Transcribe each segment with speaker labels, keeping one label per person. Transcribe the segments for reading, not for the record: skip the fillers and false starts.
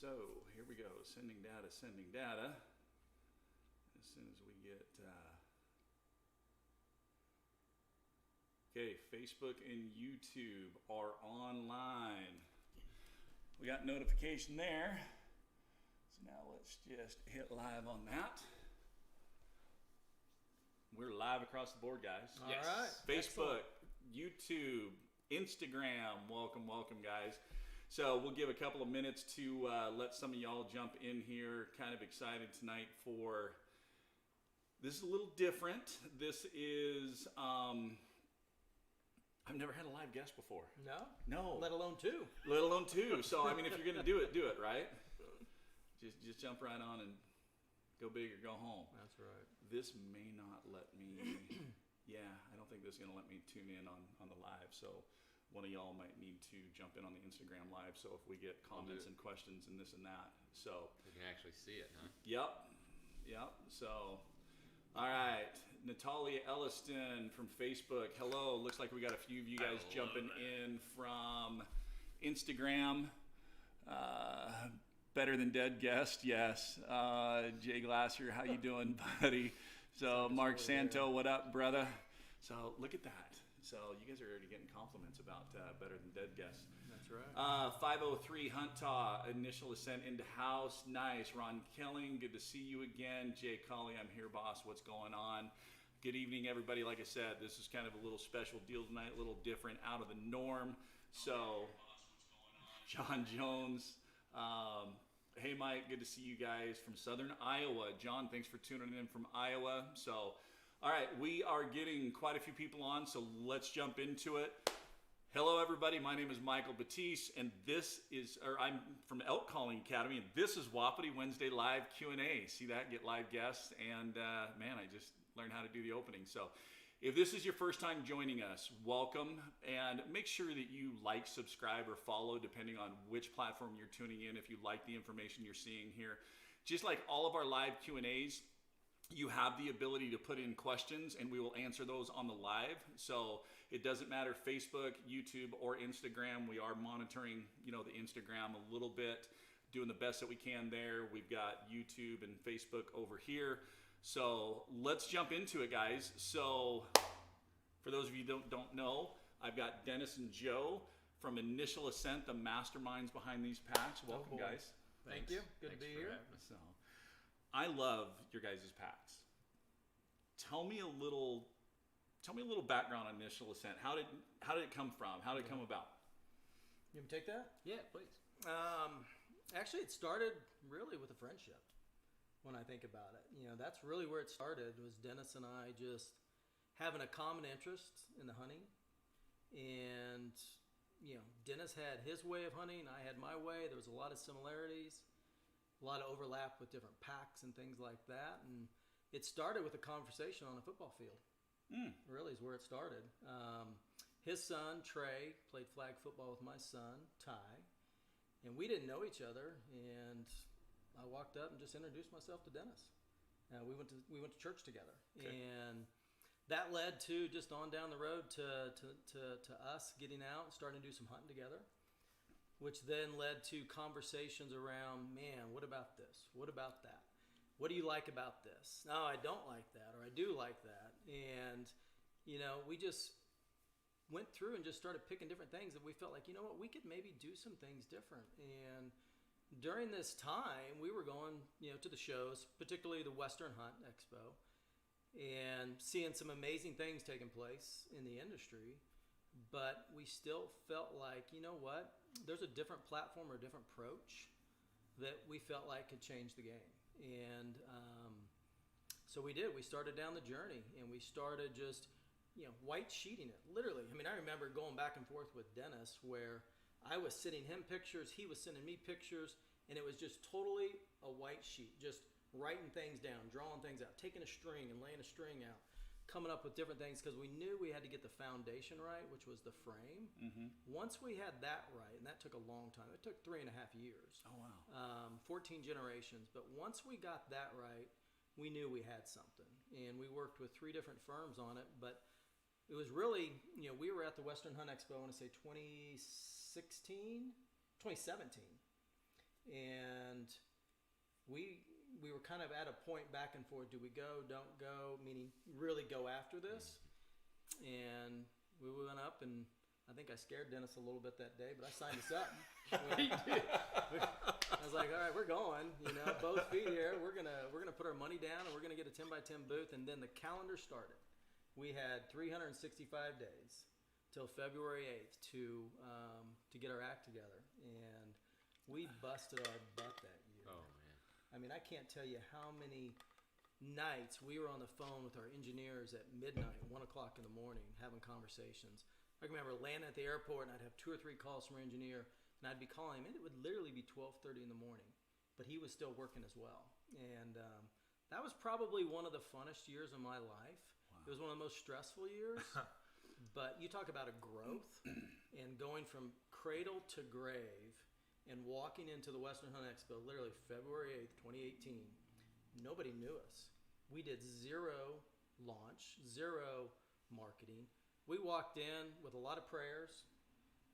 Speaker 1: So here we go, sending data. As soon as we get, okay, Facebook and YouTube are online. We got notification there. So now let's just hit live on that. We're live across the board, guys.
Speaker 2: Yes. All right.
Speaker 1: Facebook, YouTube, Instagram, welcome, guys. So we'll give a couple of minutes to let some of y'all jump in here. Kind of excited tonight for, this is a little different. This is, I've never had a live guest before. No.
Speaker 2: Let alone two.
Speaker 1: So, I mean, if you're going to do it, right? Just jump right on and go big or go home.
Speaker 2: That's right.
Speaker 1: This may not let me, I don't think this is going to let me tune in on the live. So one of y'all might need to jump in on the Instagram live. So if we get comments and questions and this and that. So
Speaker 3: we can actually see it, huh?
Speaker 1: Yep. So, all right. Natalia Elliston from Facebook. Hello. Looks like we got a few of you guys jumping in from Instagram. Better than dead guest, yes. Jay Glasser, how you doing, buddy? So Mark Santo, what up, brother? So look at that. So you guys are already getting compliments about better than dead guests.
Speaker 2: That's right.
Speaker 1: 503 Huntaw, Initial Ascent into house. Nice. Ron Killing, good to see you again. Jay Colley, I'm here, boss. What's going on? Good evening, everybody. Like I said, this is kind of a little special deal tonight, a little different, out of the norm. So, John Jones. Hey, Mike, good to see you guys from Southern Iowa. John, thanks for tuning in from Iowa. So, all right, we are getting quite a few people on, so let's jump into it. Hello, everybody. My name is Michael Batiste, and I'm from Elk Calling Academy, and this is Wapiti Wednesday Live Q&A. See that? Get live guests, and man, I just learned how to do the opening. So if this is your first time joining us, welcome, and make sure that you like, subscribe, or follow, depending on which platform you're tuning in, if you like the information you're seeing here. Just like all of our live Q&As, you have the ability to put in questions and we will answer those on the live. So it doesn't matter Facebook, YouTube, or Instagram. We are monitoring, the Instagram a little bit, doing the best that we can there. We've got YouTube and Facebook over here. So let's jump into it, guys. So for those of you who don't know, I've got Dennis and Joe from Initial Ascent, the masterminds behind these packs. Welcome, guys.
Speaker 2: Thank you. Good to be here.
Speaker 1: So I love your guys' packs. Tell me a little background on Initial Ascent. How did it come from? How did it come about?
Speaker 2: You want me to take that?
Speaker 3: Yeah, please.
Speaker 2: Actually, it started really with a friendship. When I think about it, that's really where it started. Was Dennis and I just having a common interest in the hunting, and Dennis had his way of hunting, I had my way. There was a lot of similarities, a lot of overlap with different packs and things like that. And it started with a conversation on a football field. Really is where it started. His son, Trey, played flag football with my son, Ty. And we didn't know each other. And I walked up and just introduced myself to Dennis. We went to church together. Okay. And that led to just on down the road to us getting out and starting to do some hunting together, which then led to conversations around, man, what about this? What about that? What do you like about this? No, I don't like that, or I do like that. And, we just went through and just started picking different things that we felt like, we could maybe do some things different. And during this time, we were going, to the shows, particularly the Western Hunt Expo, and seeing some amazing things taking place in the industry. But we still felt like, there's a different platform or a different approach that we felt like could change the game. And so we did. We started down the journey, and we started just, white sheeting it, literally. I mean, I remember going back and forth with Dennis where I was sending him pictures, he was sending me pictures, and it was just totally a white sheet, just writing things down, drawing things out, taking a string and laying a string out, coming up with different things, because we knew we had to get the foundation right, which was the frame. Mm-hmm. Once we had that right, and that took a long time. It took 3.5 years.
Speaker 1: Oh, wow.
Speaker 2: 14 generations. But once we got that right, we knew we had something. And we worked with 3 different firms on it. But it was really, we were at the Western Hunt Expo, I want to say 2017. and we were kind of at a point back and forth. Do we go? Don't go? Meaning really go after this. And we went up, and I think I scared Dennis a little bit that day, but I signed us up. I was like, all right, we're going. Both feet here. We're gonna put our money down, and we're gonna get a 10x10 booth. And then the calendar started. We had 365 days till February 8th to get our act together, and we busted our butt that year.
Speaker 3: Oh man!
Speaker 2: I mean, I can't tell you how many nights we were on the phone with our engineers at midnight, 1 o'clock in the morning, having conversations. I remember landing at the airport, and I'd have 2 or 3 calls from our engineer, and I'd be calling him, and it would literally be 12:30 in the morning, but he was still working as well. And that was probably one of the funnest years of my life. Wow. It was one of the most stressful years. But you talk about a growth and going from cradle to grave and walking into the Western Hunt Expo literally February 8th, 2018. Nobody knew us. We did 0 launch, 0 marketing. We walked in with a lot of prayers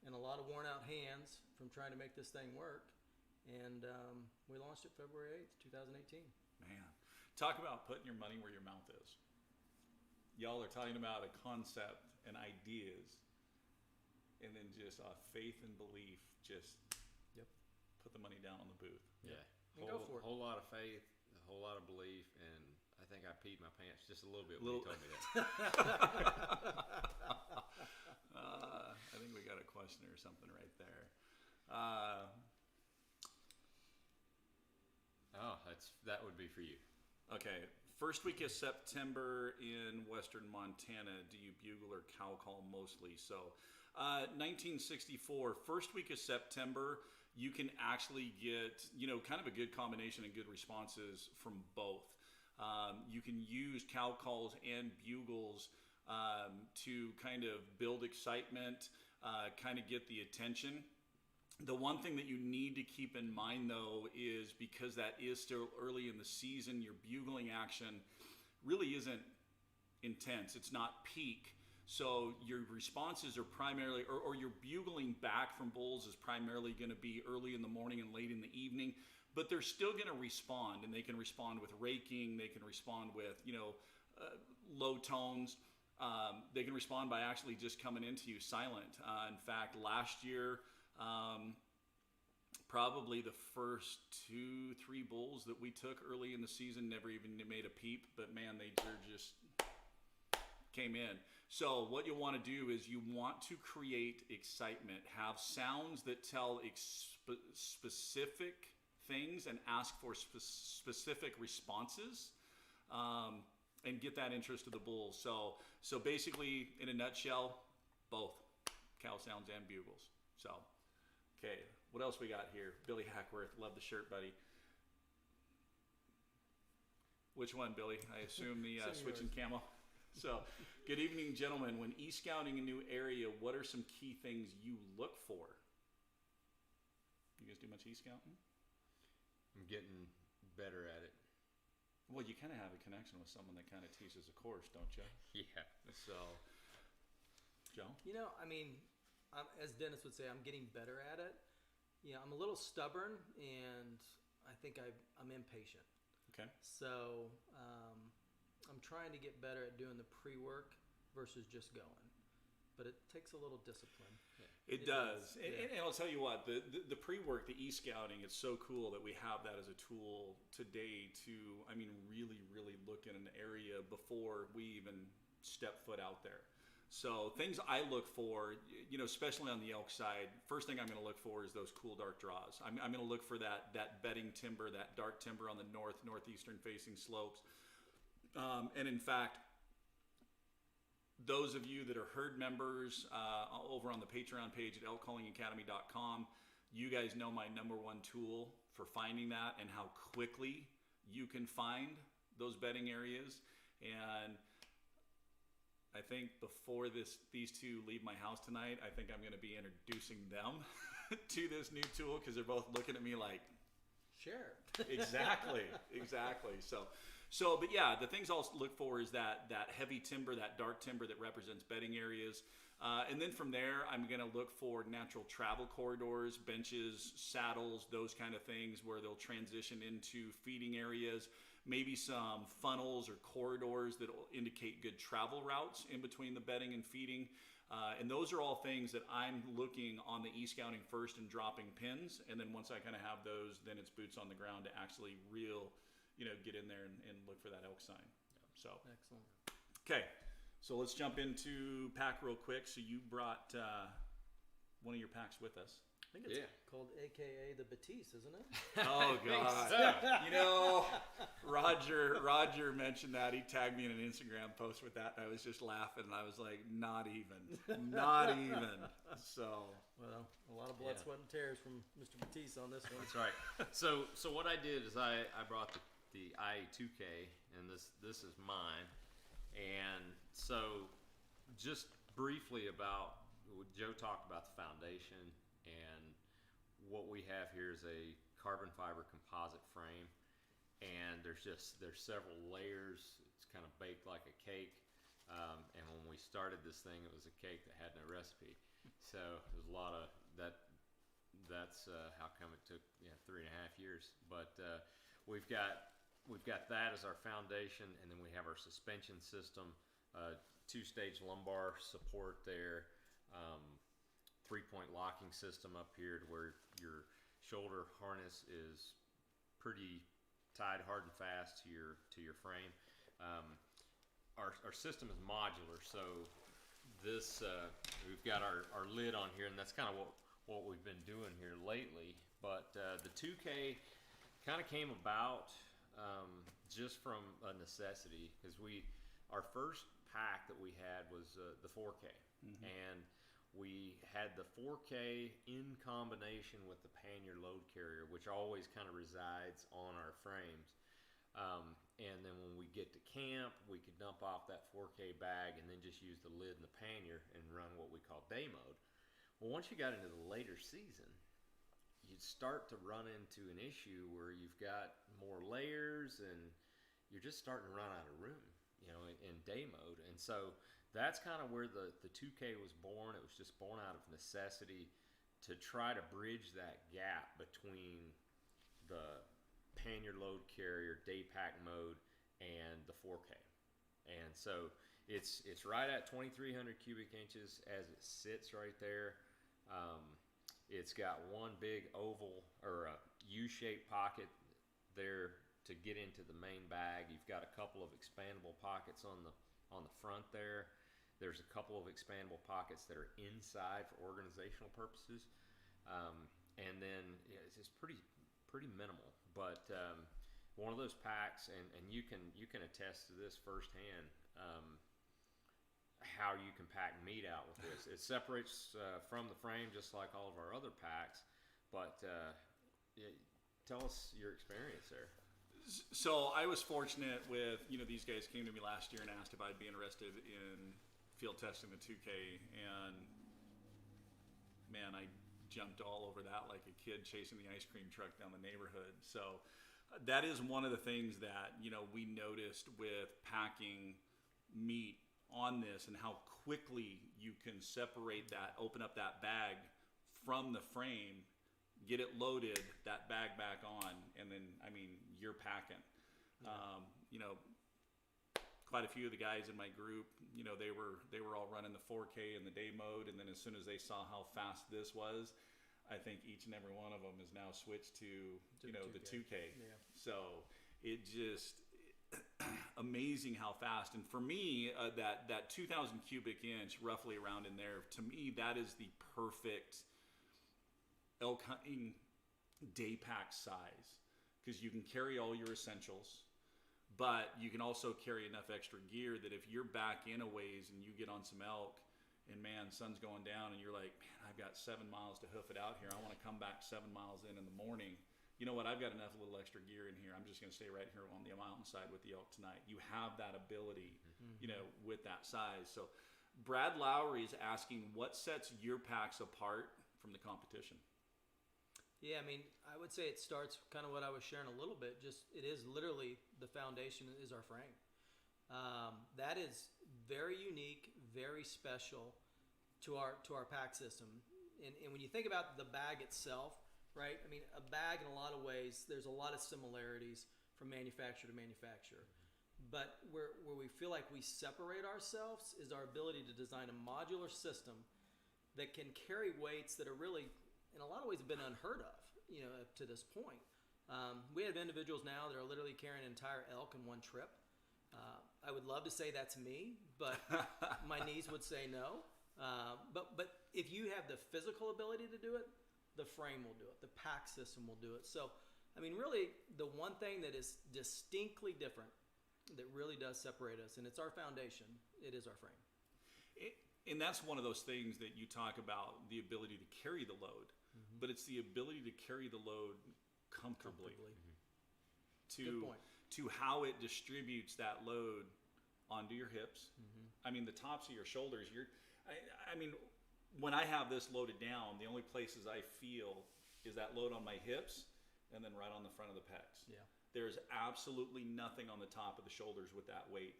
Speaker 2: and a lot of worn out hands from trying to make this thing work. And we launched it February 8th, 2018.
Speaker 1: Man, talk about putting your money where your mouth is. Y'all are talking about a concept and ideas, and then just faith and belief, just put the money down on the booth.
Speaker 3: Yeah.
Speaker 2: And go for it.
Speaker 3: Whole lot of faith, a whole lot of belief, and I think I peed my pants just a little bit when you told me that.
Speaker 1: I think we got a question or something right there.
Speaker 3: That would be for you.
Speaker 1: Okay. First week of September in Western Montana, do you bugle or cow call mostly? So 1964, first week of September, you can actually get, kind of a good combination and good responses from both. You can use cow calls and bugles to kind of build excitement, kind of get the attention. The one thing that you need to keep in mind, though, is because that is still early in the season, your bugling action really isn't intense. It's not peak. So your responses are primarily, or your bugling back from bulls is primarily going to be early in the morning and late in the evening. But they're still going to respond, and they can respond with raking. They can respond with, low tones. They can respond by actually just coming into you silent. In fact, last year, probably the first 2-3 bulls that we took early in the season never even made a peep, but man, they just came in. So what you want to do is you want to create excitement, have sounds that tell specific things and ask for specific responses, and get that interest of the bulls. So basically, in a nutshell, both cow sounds and bugles. So, okay, what else we got here? Billy Hackworth, love the shirt, buddy. Which one, Billy? I assume the switching camo. So, good evening, gentlemen. When e-scouting a new area, what are some key things you look for? You guys do much e-scouting?
Speaker 3: I'm getting better at it.
Speaker 1: Well, you kind of have a connection with someone that kind of teaches a course, don't you?
Speaker 3: Yeah.
Speaker 1: So, Joe?
Speaker 2: As Dennis would say, I'm getting better at it. I'm a little stubborn, and I think I'm impatient.
Speaker 1: Okay.
Speaker 2: So I'm trying to get better at doing the pre-work versus just going. But it takes a little discipline.
Speaker 1: Yeah. It does. And I'll tell you what, the pre-work, the e-scouting, it's so cool that we have that as a tool today to, really, really look in an area before we even step foot out there. So things I look for, especially on the elk side, first thing I'm going to look for is those cool dark draws. I'm going to look for that bedding timber, that dark timber on the northeastern facing slopes. And in fact, those of you that are herd members over on the Patreon page at elkcallingacademy.com, you guys know my number one tool for finding that and how quickly you can find those bedding areas. And I think before these two leave my house tonight, I think I'm going to be introducing them to this new tool because they're both looking at me like,
Speaker 2: sure.
Speaker 1: Exactly. So, but yeah, the things I'll look for is that heavy timber, that dark timber that represents bedding areas. And then from there, I'm going to look for natural travel corridors, benches, saddles, those kind of things where they'll transition into feeding areas, maybe some funnels or corridors that will indicate good travel routes in between the bedding and feeding. And those are all things that I'm looking on the e-scouting first and dropping pins. And then once I kind of have those, then it's boots on the ground to actually get in there and look for that elk sign. So,
Speaker 2: Excellent.
Speaker 1: okay. So let's jump into pack real quick. So you brought one of your packs with us.
Speaker 2: I think it's called AKA the Batiste, isn't it?
Speaker 1: Oh God! Roger mentioned that. He tagged me in an Instagram post with that, and I was just laughing. And I was like, not even. So
Speaker 2: a lot of blood, sweat, and tears from Mr. Batiste on this one.
Speaker 3: That's right. So what I did is I brought the IA2K, and this is mine. And so, just briefly about, Joe talked about the foundation, and what we have here is a carbon fiber composite frame, and there's several layers. It's kind of baked like a cake, and when we started this thing, it was a cake that had no recipe. So there's a lot of that. That's how come it took 3.5 years. But we've got that as our foundation, and then we have our suspension system, 2-stage lumbar support there, 3-point locking system up here to where your shoulder harness is pretty tied hard and fast to your frame. Our system is modular, so this we've got our lid on here, and that's kind of what we've been doing here lately. But the 2K kind of came about just from a necessity, because our first pack that we had was the 4K, and we had the 4K in combination with the pannier load carrier, which always kind of resides on our frames. And then when we get to camp, we could dump off that 4K bag and then just use the lid and the pannier and run what we call day mode. Well, once you got into the later season, you'd start to run into an issue where you've got more layers and you're just starting to run out of room, in day mode. And so that's kind of where the 2K was born. It was just born out of necessity to try to bridge that gap between the pannier load carrier day pack mode and the 4K. And so it's right at 2,300 cubic inches as it sits right there. It's got one big oval or a U-shaped pocket there to get into the main bag. You've got a couple of expandable pockets on the front there. There's a couple of expandable pockets that are inside for organizational purposes, and then it's just pretty minimal. But one of those packs, and you can attest to this firsthand, how you can pack meat out with this. It separates from the frame just like all of our other packs. But tell us your experience there.
Speaker 1: So I was fortunate with, these guys came to me last year and asked if I'd be interested in field testing the 2K, and man, I jumped all over that like a kid chasing the ice cream truck down the neighborhood. So that is one of the things that, we noticed with packing meat on this, and how quickly you can separate that, open up that bag from the frame, get it loaded, that bag back on, and then, you're packing. Quite a few of the guys in my group, they were all running the 4K in the day mode, and then as soon as they saw how fast this was, I think each and every one of them is now switched to the 2K.
Speaker 2: Yeah.
Speaker 1: So it just amazing how fast. And for me, that 2,000 cubic inch, roughly around in there, to me that is the perfect elk hunting day pack size, because you can carry all your essentials, but you can also carry enough extra gear that if you're back in a ways and you get on some elk and man, sun's going down and you're like, man, I've got 7 miles to hoof it out here, I want to come back 7 miles in the morning, you know what, I've got enough little extra gear in here, I'm just going to stay right here on the mountainside with the elk tonight. You have that ability, with that size. So Brad Lowry is asking, what sets your packs apart from the competition?
Speaker 2: Yeah, I would say it starts kind of what I was sharing a little bit. Just it is literally the foundation is our frame. That is very unique, very special, to our pack system. And when you think about the bag itself, right? I mean, a bag in a lot of ways, there's a lot of similarities from manufacturer to manufacturer. But where we feel like we separate ourselves is our ability to design a modular system that can carry weights that are really, in a lot of ways, have been unheard of, up to this point. We have individuals now that are literally carrying an entire elk in one trip. I would love to say that's me, but my knees would say no. But if you have the physical ability to do it, the frame will do it. The pack system will do it. So, I mean, really, the one thing that is distinctly different that really does separate us, and it's our foundation, it is our frame.
Speaker 1: And that's one of those things that you talk about, the ability to carry the load, but it's the ability to carry the load comfortably.
Speaker 2: Good point.
Speaker 1: To how it distributes that load onto your hips. I mean, the tops of your shoulders, I mean, when I have this loaded down, the only places I feel is that load on my hips and then right on the front of the pecs.
Speaker 2: Yeah.
Speaker 1: There's absolutely nothing on the top of the shoulders with that weight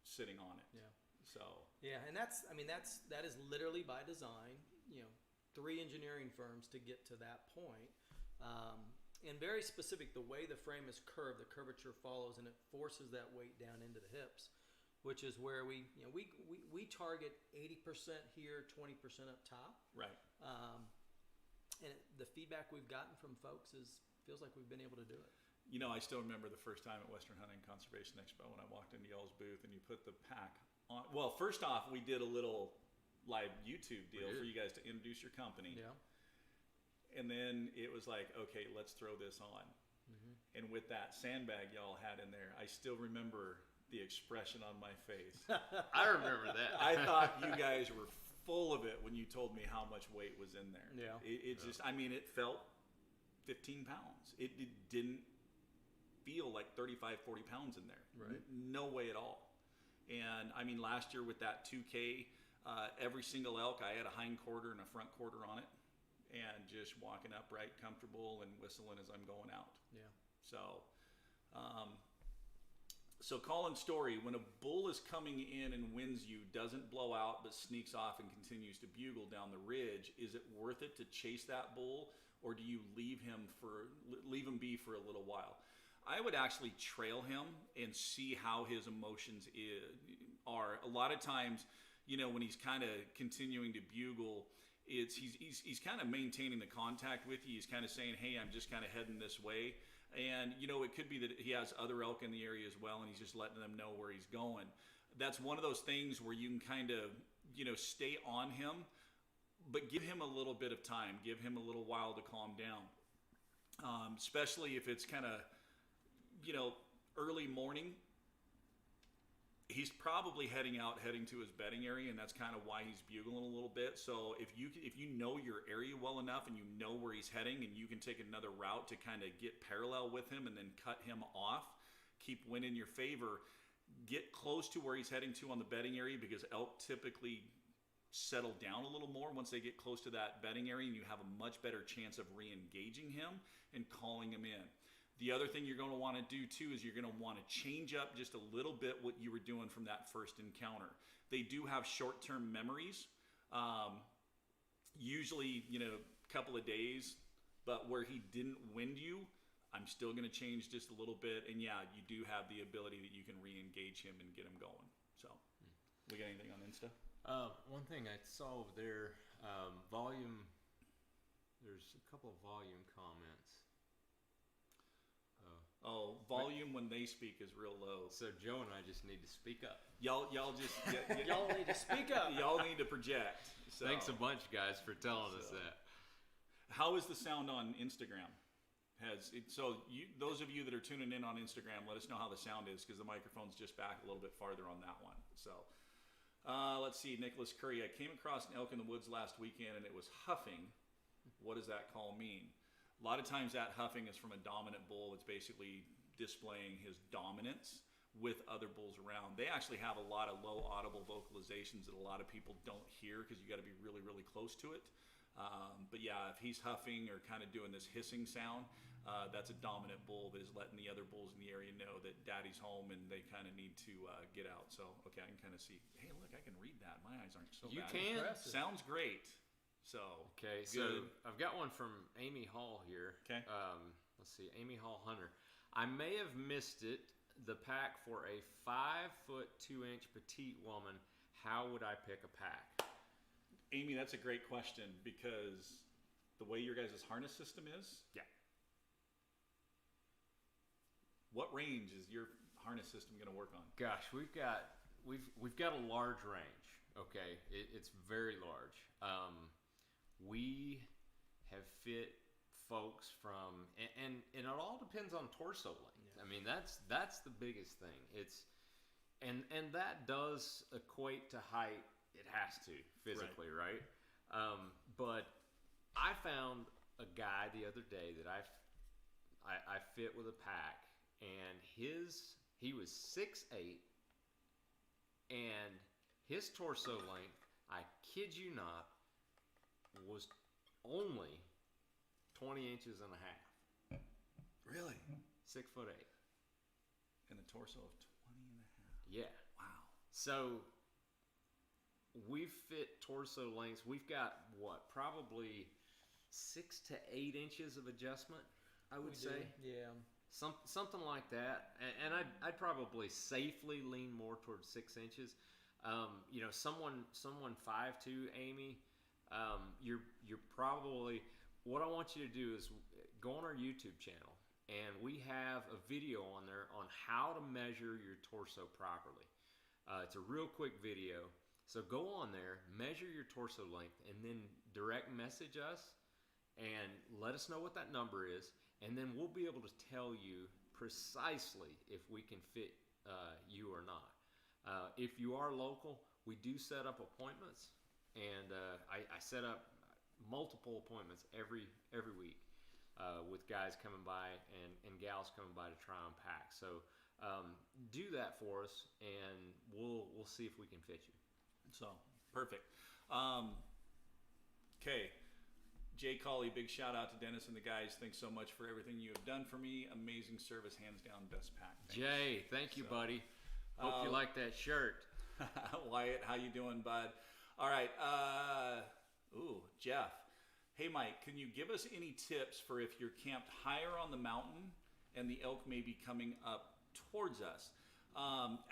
Speaker 1: sitting on it.
Speaker 2: Yeah.
Speaker 1: So.
Speaker 2: Yeah, and that is literally by design. 3 engineering firms to get to that point. And very specific, the way the frame is curved, the curvature follows, and it forces that weight down into the hips, which is where we target 80% here, 20% up top.
Speaker 1: Right.
Speaker 2: And the feedback we've gotten from folks feels like we've been able to do it.
Speaker 1: I still remember the first time at Western Hunting Conservation Expo when I walked into y'all's booth and you put the pack on. Well, first off, we did a little live YouTube deal for you guys to introduce your company.
Speaker 2: Yeah.
Speaker 1: And then it was like, okay, let's throw this on. And with that sandbag y'all had in there, I still remember the expression on my face.
Speaker 3: I remember that.
Speaker 1: I thought you guys were full of it when you told me how much weight was in there.
Speaker 2: Yeah.
Speaker 1: It just, I mean, it felt 15 pounds. It didn't feel like 35, 40 pounds in there.
Speaker 2: Right.
Speaker 1: No way at all. And I mean, last year with that 2K, every single elk, I had a hind quarter and a front quarter on it, and just walking upright, comfortable, and whistling as I'm going out.
Speaker 2: Yeah.
Speaker 1: So Colin's story, when a bull is coming in and wins you, doesn't blow out, but sneaks off and continues to bugle down the ridge, is it worth it to chase that bull, or do you leave him be for a little while? I would actually trail him and see how his emotions are. A lot of times, when he's kind of continuing to bugle, he's kind of maintaining the contact with you. He's kind of saying, hey, I'm just kind of heading this way. And, it could be that he has other elk in the area as well, and he's just letting them know where he's going. That's one of those things where you can kind of, stay on him, but give him a little bit of time. Give him a little while to calm down, especially if it's kind of, early morning. He's probably heading to his bedding area, and that's kind of why he's bugling a little bit. So if you know your area well enough and you know where he's heading, and you can take another route to kind of get parallel with him and then cut him off, keep wind in your favor, get close to where he's heading to on the bedding area, because elk typically settle down a little more once they get close to that bedding area, and you have a much better chance of re-engaging him and calling him in. The other thing you're going to want to do too is you're going to want to change up just a little bit what you were doing from that first encounter. They do have short-term memories, usually a couple of days, but where he didn't wind you, I'm still going to change just a little bit. And yeah, you do have the ability that you can re-engage him and get him going. So, we got anything on Insta?
Speaker 3: One thing I saw over there, volume. There's a couple of volume comments.
Speaker 1: Volume when they speak is real low.
Speaker 3: So Joe and I just need to speak up.
Speaker 1: Y'all just
Speaker 2: Y'all need to speak up.
Speaker 1: Y'all need to project. So,
Speaker 3: thanks a bunch, guys, for telling us that.
Speaker 1: How is the sound on Instagram? Those of you that are tuning in on Instagram, let us know how the sound is, because the microphone's just back a little bit farther on that one. So, let's see. Nicholas Curry, I came across an elk in the woods last weekend, and it was huffing. What does that call mean? A lot of times that huffing is from a dominant bull. It's basically displaying his dominance with other bulls around. They actually have a lot of low audible vocalizations that a lot of people don't hear, because you got to be really, really close to it. But yeah, if he's huffing or kind of doing this hissing sound, That's a dominant bull that is letting the other bulls in the area know that daddy's home and they kind of need to get out. So, okay, I can kind of see, hey, look, I can read that. My eyes aren't so
Speaker 3: You
Speaker 1: bad.
Speaker 3: can?
Speaker 2: Impressive.
Speaker 1: Sounds great. So,
Speaker 3: Okay,
Speaker 1: good.
Speaker 3: so I've got one from Amy Hall here.
Speaker 1: Okay.
Speaker 3: Let's see, Amy Hall Hunter. I may have missed it. The pack for a 5'2" petite woman. How would I pick a pack?
Speaker 1: Amy, that's a great question because the way your guys' harness system is.
Speaker 3: Yeah.
Speaker 1: What range is your harness system going to work on?
Speaker 3: Gosh, we've got a large range. Okay, it's very large. We have fit folks from, and it all depends on torso length.
Speaker 2: Yeah.
Speaker 3: I mean, that's the biggest thing. And that does equate to height. It has to physically, right? But I found a guy the other day that I fit with a pack, and he was 6'8", and his torso length, I kid you not, was only 20 inches and a half.
Speaker 1: Really?
Speaker 3: 6'8".
Speaker 1: And a torso of 20 and a half.
Speaker 3: Yeah.
Speaker 1: Wow.
Speaker 3: So we've fit torso lengths. We've got probably 6 to 8 inches of adjustment, I would say.
Speaker 2: Yeah.
Speaker 3: Something like that, and I'd probably safely lean more towards 6 inches. Someone 5'2", Amy, you're probably, what I want you to do is go on our YouTube channel, and we have a video on there on how to measure your torso properly. It's a real quick video, so go on there, measure your torso length, and then direct message us and let us know what that number is. And then we'll be able to tell you precisely if we can fit you or not. If you are local, we do set up appointments, and I set up multiple appointments every week with guys coming by and gals coming by to try on packs. So do that for us, and we'll see if we can fit you.
Speaker 1: So, perfect. Okay. Jay Colley, big shout out to Dennis and the guys. Thanks so much for everything you have done for me. Amazing service, hands down, best pack. Thanks.
Speaker 3: Jay, thank you, buddy. Hope you like that shirt.
Speaker 1: Wyatt, how you doing, bud? All right. Jeff. Hey, Mike, can you give us any tips for if you're camped higher on the mountain and the elk may be coming up towards us?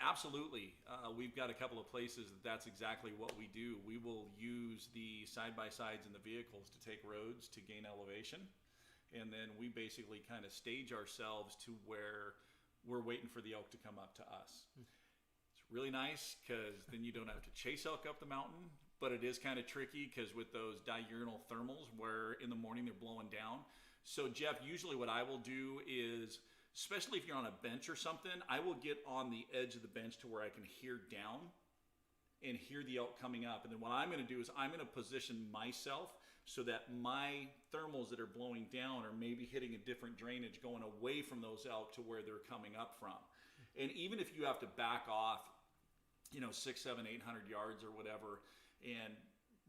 Speaker 1: Absolutely. We've got a couple of places that's exactly what we do. We will use the side-by-sides in the vehicles to take roads to gain elevation. And then we basically kind of stage ourselves to where we're waiting for the elk to come up to us. It's really nice because then you don't have to chase elk up the mountain, but it is kind of tricky because with those diurnal thermals where in the morning they're blowing down. So Jeff, usually what I will do is, especially if you're on a bench or something, I will get on the edge of the bench to where I can hear down and hear the elk coming up. And then what I'm going to do is I'm going to position myself so that my thermals that are blowing down are maybe hitting a different drainage going away from those elk to where they're coming up from. And even if you have to back off, 600, 700, 800 yards or whatever, and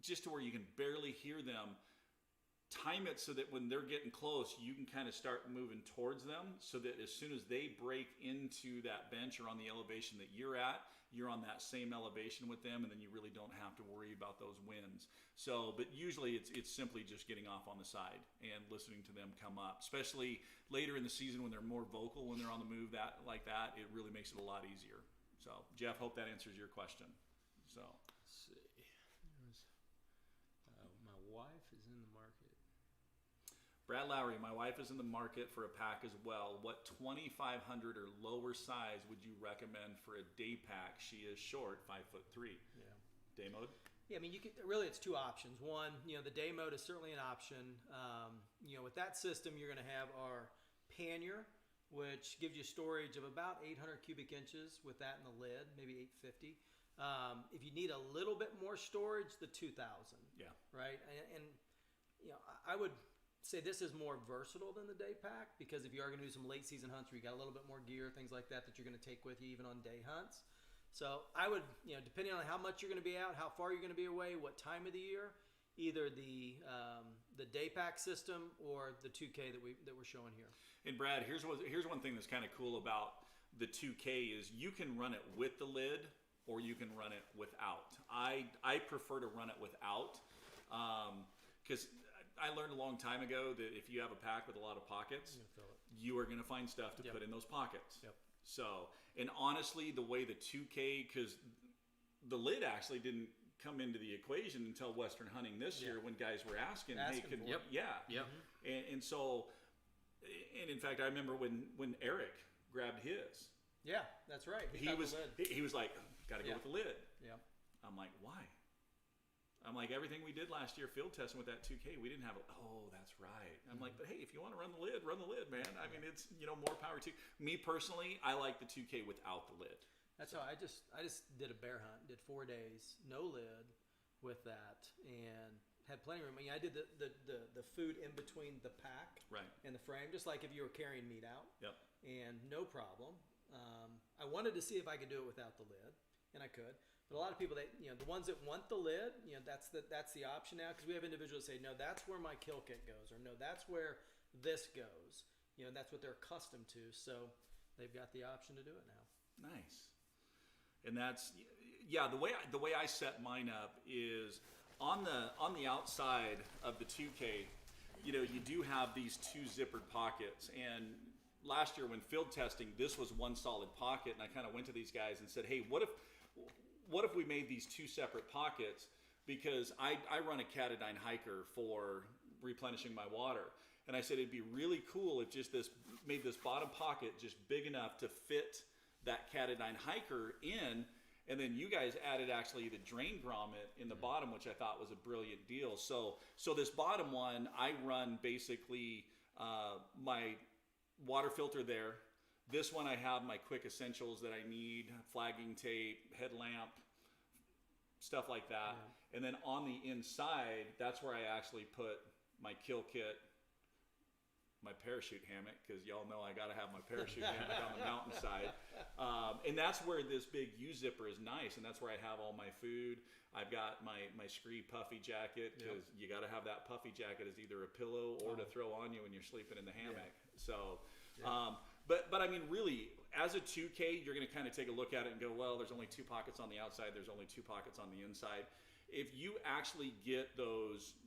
Speaker 1: just to where you can barely hear them, time it so that when they're getting close, you can kind of start moving towards them so that as soon as they break into that bench or on the elevation that you're at, you're on that same elevation with them, and then you really don't have to worry about those winds. So, but usually it's simply just getting off on the side and listening to them come up, especially later in the season when they're more vocal, when they're on the move like that, it really makes it a lot easier. So, Jeff, hope that answers your question. So,
Speaker 3: Let's see. My wife is in the market.
Speaker 1: Brad Lowry, my wife is in the market for a pack as well. What 2,500 or lower size would you recommend for a day pack? She is short, 5'3".
Speaker 2: Yeah.
Speaker 1: Day mode?
Speaker 2: Yeah, I mean, it's two options. One, the day mode is certainly an option. With that system, you're going to have our pannier, which gives you storage of about 800 cubic inches with that in the lid, maybe 850. If you need a little bit more storage, the 2,000.
Speaker 1: Yeah.
Speaker 2: Right? And I would say this is more versatile than the day pack, because if you are going to do some late season hunts where you got a little bit more gear, things like that you're going to take with you even on day hunts. So I would, depending on how much you're going to be out, how far you're going to be away, what time of the year, either the day pack system or the 2K that we're showing here.
Speaker 1: And Brad, here's one thing that's kind of cool about the 2K is you can run it with the lid or you can run it without. I prefer to run it without because I learned a long time ago that if you have a pack with a lot of pockets, you are going to find stuff to put in those pockets.
Speaker 2: Yep.
Speaker 1: So, and honestly, the way the 2K, because the lid actually didn't come into the equation until Western Hunting this year when guys were asking hey, could,
Speaker 3: Yep.
Speaker 1: yeah.
Speaker 3: Yep.
Speaker 1: And so, and in fact, I remember when Eric grabbed his.
Speaker 2: Yeah, that's right.
Speaker 1: He was like, got to go with the lid.
Speaker 2: Yeah.
Speaker 1: I'm like, why? I'm like, everything we did last year field testing with that 2K, we didn't have oh, that's right. I'm like, but hey, if you want to run the lid, man. I mean, it's, more power to me personally. I like the 2K without the lid.
Speaker 2: That's how I just did a bear hunt, did 4 days, no lid with that, and had plenty of room. I mean, I did the food in between the pack and the frame, just like if you were carrying meat out.
Speaker 1: Yep.
Speaker 2: And no problem. I wanted to see if I could do it without the lid, and I could. But a lot of people, the ones that want the lid, that's the option now, because we have individuals say, no, that's where my kill kit goes, or no, that's where this goes. That's what they're accustomed to. So they've got the option to do it now.
Speaker 1: Nice. And that's, the way I set mine up is on the outside of the 2K, you do have these 2 zippered pockets. And last year when field testing, this was one solid pocket, and I kind of went to these guys and said, hey, what if we made these 2 separate pockets? Because I run a Catadine hiker for replenishing my water. And I said it'd be really cool if just made this bottom pocket just big enough to fit that Catadine hiker in. And then you guys added actually the drain grommet in the bottom, which I thought was a brilliant deal. So this bottom one, I run basically my water filter there. This one I have my quick essentials that I need, flagging tape, headlamp, stuff like that. Yeah. And then on the inside, that's where I actually put my kill kit, my parachute hammock, because y'all know I got to have my parachute hammock on the mountainside. And that's where this big U-zipper is nice, and that's where I have all my food. I've got my Scree puffy jacket, because you got to have that puffy jacket as either a pillow or to throw on you when you're sleeping in the hammock. So, but I mean, really, as a 2K, you're going to kind of take a look at it and go, well, there's only 2 pockets on the outside, there's only 2 pockets on the inside. If you actually get those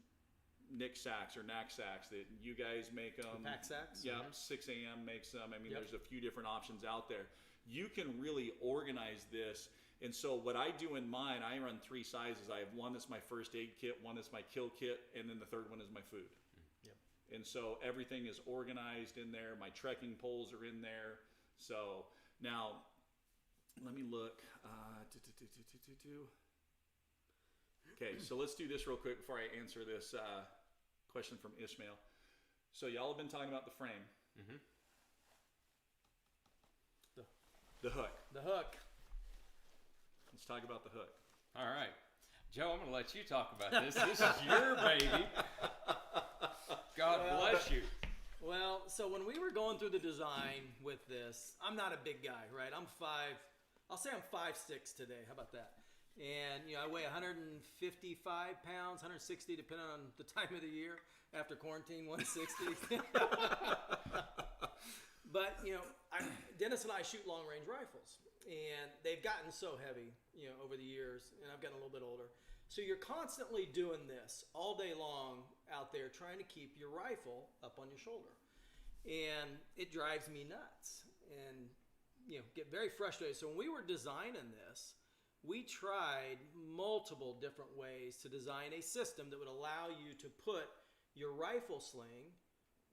Speaker 1: knapsacks or knapsacks that you guys make them,
Speaker 2: pack sacks,
Speaker 1: 6 a.m. makes them. I mean, there's a few different options out there. You can really organize this. And so what I do in mine, I run 3 sizes. I have one that's my first aid kit, one that's my kill kit, and then the third one is my food. And so everything is organized in there. My trekking poles are in there. So now, let me look. Okay, so let's do this real quick before I answer this question from Ishmael. So y'all have been talking about the frame.
Speaker 3: Mm-hmm.
Speaker 1: The hook.
Speaker 2: The hook.
Speaker 1: Let's talk about the hook.
Speaker 3: All right. Joe, I'm going to let you talk about this. This is your baby. God bless you.
Speaker 2: Well, so when we were going through the design with this, I'm not a big guy, right? I'll say I'm 5'6" today. How about that? And, I weigh 155 pounds, 160, depending on the time of the year. After quarantine, 160. But, Dennis and I shoot long-range rifles. And they've gotten so heavy, over the years. And I've gotten a little bit older. So you're constantly doing this all day long out there trying to keep your rifle up on your shoulder. And it drives me nuts and, get very frustrated. So when we were designing this, we tried multiple different ways to design a system that would allow you to put your rifle sling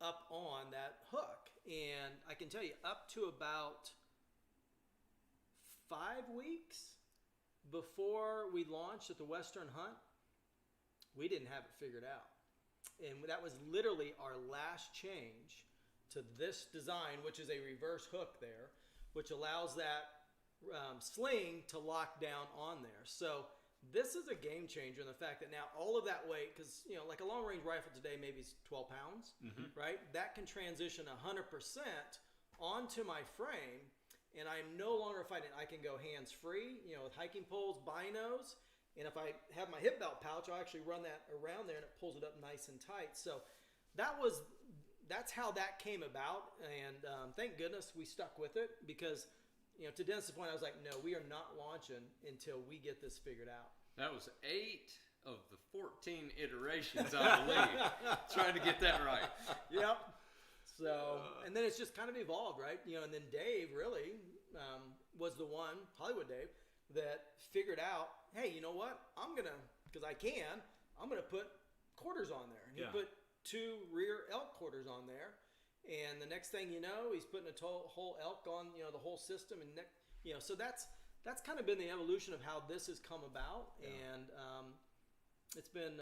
Speaker 2: up on that hook. And I can tell you, up to about 5 weeks before we launched at the Western Hunt, we didn't have it figured out. And that was literally our last change to this design, which is a reverse hook there, which allows that sling to lock down on there. So this is a game changer in the fact that now all of that weight, because like a long range rifle today maybe is 12 pounds, right? That can transition 100% onto my frame, and I'm no longer fighting. I can go hands free, with hiking poles, binos, And if I have my hip belt pouch, I'll actually run that around there and it pulls it up nice and tight. So that's how that came about. And thank goodness we stuck with it because, to Dennis's point, I was like, no, we are not launching until we get this figured out.
Speaker 3: That was 8 of the 14 iterations, I believe. Trying to get that right.
Speaker 2: Yep. So, and then it's just kind of evolved, right? And then Dave really was the one, Hollywood Dave, that figured out, hey, you know what? I'm going to put quarters on there. And he put 2 rear elk quarters on there. And the next thing you know, he's putting a whole elk on, the whole system. And, so that's kind of been the evolution of how this has come about. Yeah. And it's been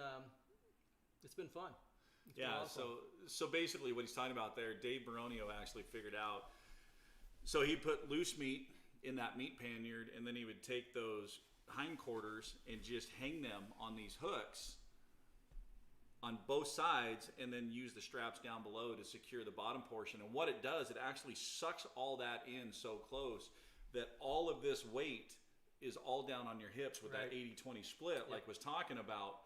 Speaker 2: fun. It's been awesome.
Speaker 1: So basically what he's talking about there, Dave Baronio actually figured out, so he'd put loose meat in that meat panniard, and then he would take those hindquarters and just hang them on these hooks on both sides, and then use the straps down below to secure the bottom portion. And what it does, it actually sucks all that in so close that all of this weight is all down on your hips with that 80-20 split, like was talking about,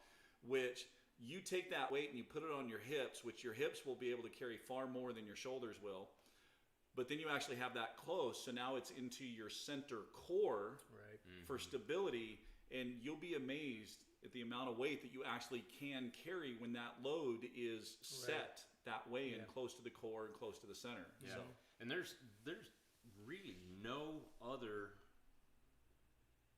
Speaker 1: which you take that weight and you put it on your hips, which your hips will be able to carry far more than your shoulders will. But then you actually have that close, so now it's into your center core for stability, and you'll be amazed at the amount of weight that you actually can carry when that load is set that way and close to the core and close to the center.
Speaker 3: Yeah. So, and there's really no other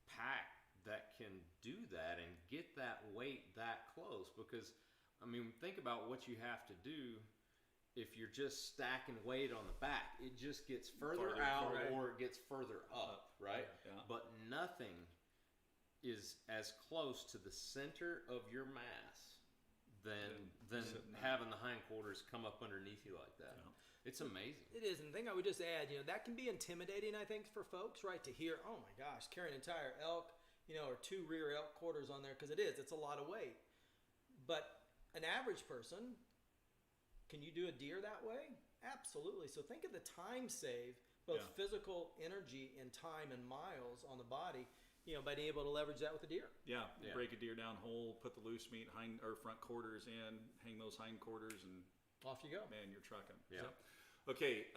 Speaker 3: pack that can do that and get that weight that close, because think about what you have to do. If you're just stacking weight on the back, it just gets farther out or it gets further up, right? Yeah. But nothing is as close to the center of your mass than having the hindquarters come up underneath you like that. Yeah. It's amazing.
Speaker 2: It is. And the thing I would just add, that can be intimidating, I think, for folks, right? To hear, oh my gosh, carrying an entire elk, or 2 rear elk quarters on there, because it's a lot of weight. But an average person, can you do a deer that way? Absolutely. So think of the time save, both physical energy and time and miles on the body, by being able to leverage that with a deer.
Speaker 1: Yeah. Break a deer down whole, put the loose meat front quarters in, hang those hind quarters, and
Speaker 2: off you go.
Speaker 1: Man, you're trucking.
Speaker 3: Yeah.
Speaker 1: So, okay,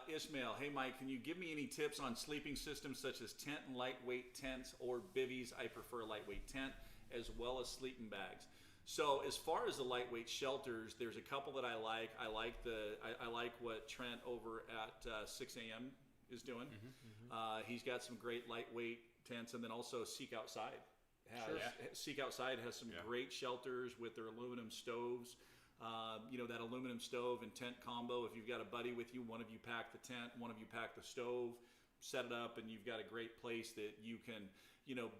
Speaker 1: Ishmael. Hey, Mike, can you give me any tips on sleeping systems such as tent and lightweight tents or bivvies? I prefer a lightweight tent, as well as sleeping bags. So as far as the lightweight shelters, there's a couple that I like. I like what Trent over at 6 a.m. is doing. He's got some great lightweight tents, and then also Seek Outside. Seek Outside has some great shelters with their aluminum stoves. That aluminum stove and tent combo. If you've got a buddy with you, one of you pack the tent, one of you pack the stove, set it up, and you've got a great place that you can,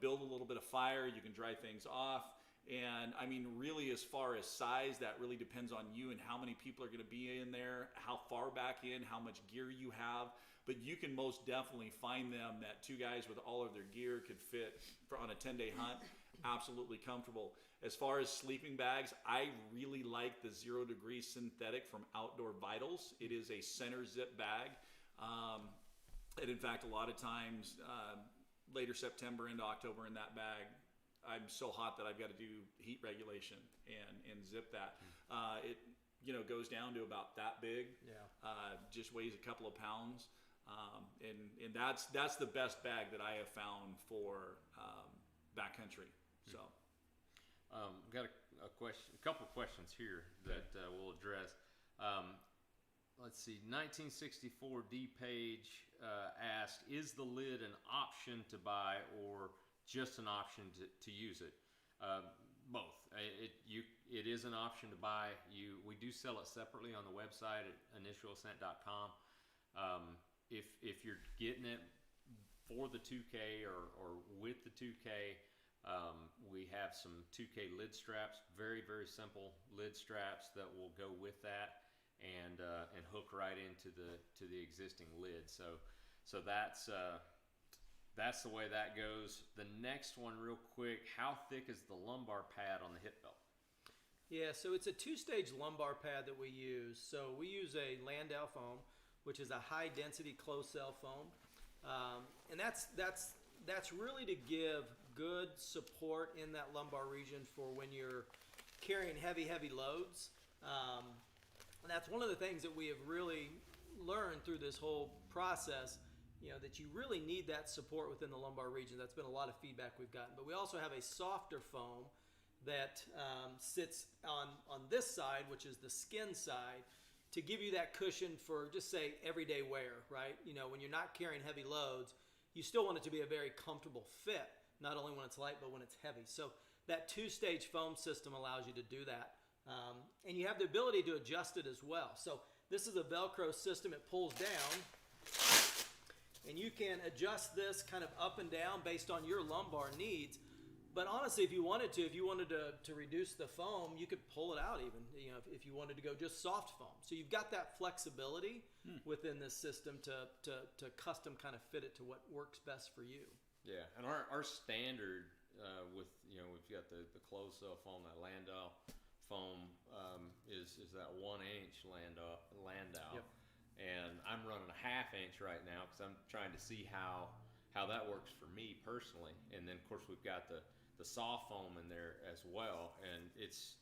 Speaker 1: build a little bit of fire. You can dry things off. And really, as far as size, that really depends on you and how many people are going to be in there, how far back in, how much gear you have. But you can most definitely find them that 2 guys with all of their gear could fit on a 10-day hunt. Absolutely comfortable. As far as sleeping bags, I really like the 0 Degree synthetic from Outdoor Vitals. It is a center zip bag. And in fact, a lot of times, later September into October in that bag, I'm so hot that I've got to do heat regulation and zip that. It goes down to about that big. Just weighs a couple of pounds, and that's the best bag that I have found for backcountry. So,
Speaker 3: got a couple of questions here that we'll address. Let's see. 1964 D Page asked, "Is the lid an option to buy or just an option to use it?" Both. It is an option to buy. We do sell it separately on the website at initialascent.com. If you're getting it for the 2K or with the 2K, we have some 2K lid straps, very, very simple lid straps that will go with that and hook right into the existing lid. So that's the way that goes. The next one, real quick, how thick is the lumbar pad on the hip belt?
Speaker 2: Yeah, so it's a 2-stage lumbar pad that we use. So we use a Landau foam, which is a high-density closed-cell foam, and that's really to give good support in that lumbar region for when you're carrying heavy loads. And that's one of the things that we have really learned through this whole process, that you really need that support within the lumbar region. That's been a lot of feedback we've gotten. But we also have a softer foam that sits on this side, which is the skin side, to give you that cushion for, just say, everyday wear, right? When you're not carrying heavy loads, you still want it to be a very comfortable fit, not only when it's light, but when it's heavy. So that two-stage foam system allows you to do that. And you have the ability to adjust it as well. So this is a Velcro system. It pulls down, and you can adjust this kind of up and down based on your lumbar needs. But honestly, if you wanted to reduce the foam, you could pull it out even, if you wanted to go just soft foam. So you've got that flexibility within this system to custom kind of fit it to what works best for you.
Speaker 3: Yeah, and our standard with, we've got the closed cell foam, that Landau foam, is that 1 inch Landau.
Speaker 2: Yep.
Speaker 3: And I'm running a 1/2 inch right now because I'm trying to see how that works for me personally. And then of course we've got the soft foam in there as well. And it's,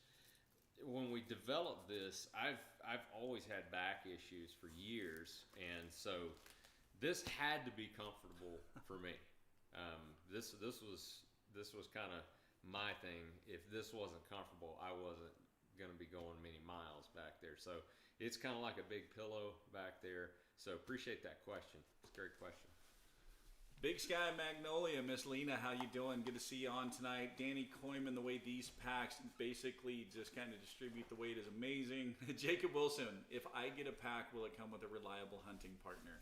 Speaker 3: when we developed this, I've always had back issues for years, and so this had to be comfortable for me. This was kind of my thing. If this wasn't comfortable, I wasn't going to be going many miles back there. So it's kind of like a big pillow back there. So appreciate that question. It's a great question.
Speaker 1: Big Sky Magnolia, Miss Lena, how you doing? Good to see you on tonight. Danny Koyman, the way these packs basically just kind of distribute the weight is amazing. Jacob Wilson, if I get a pack, will it come with a reliable hunting partner?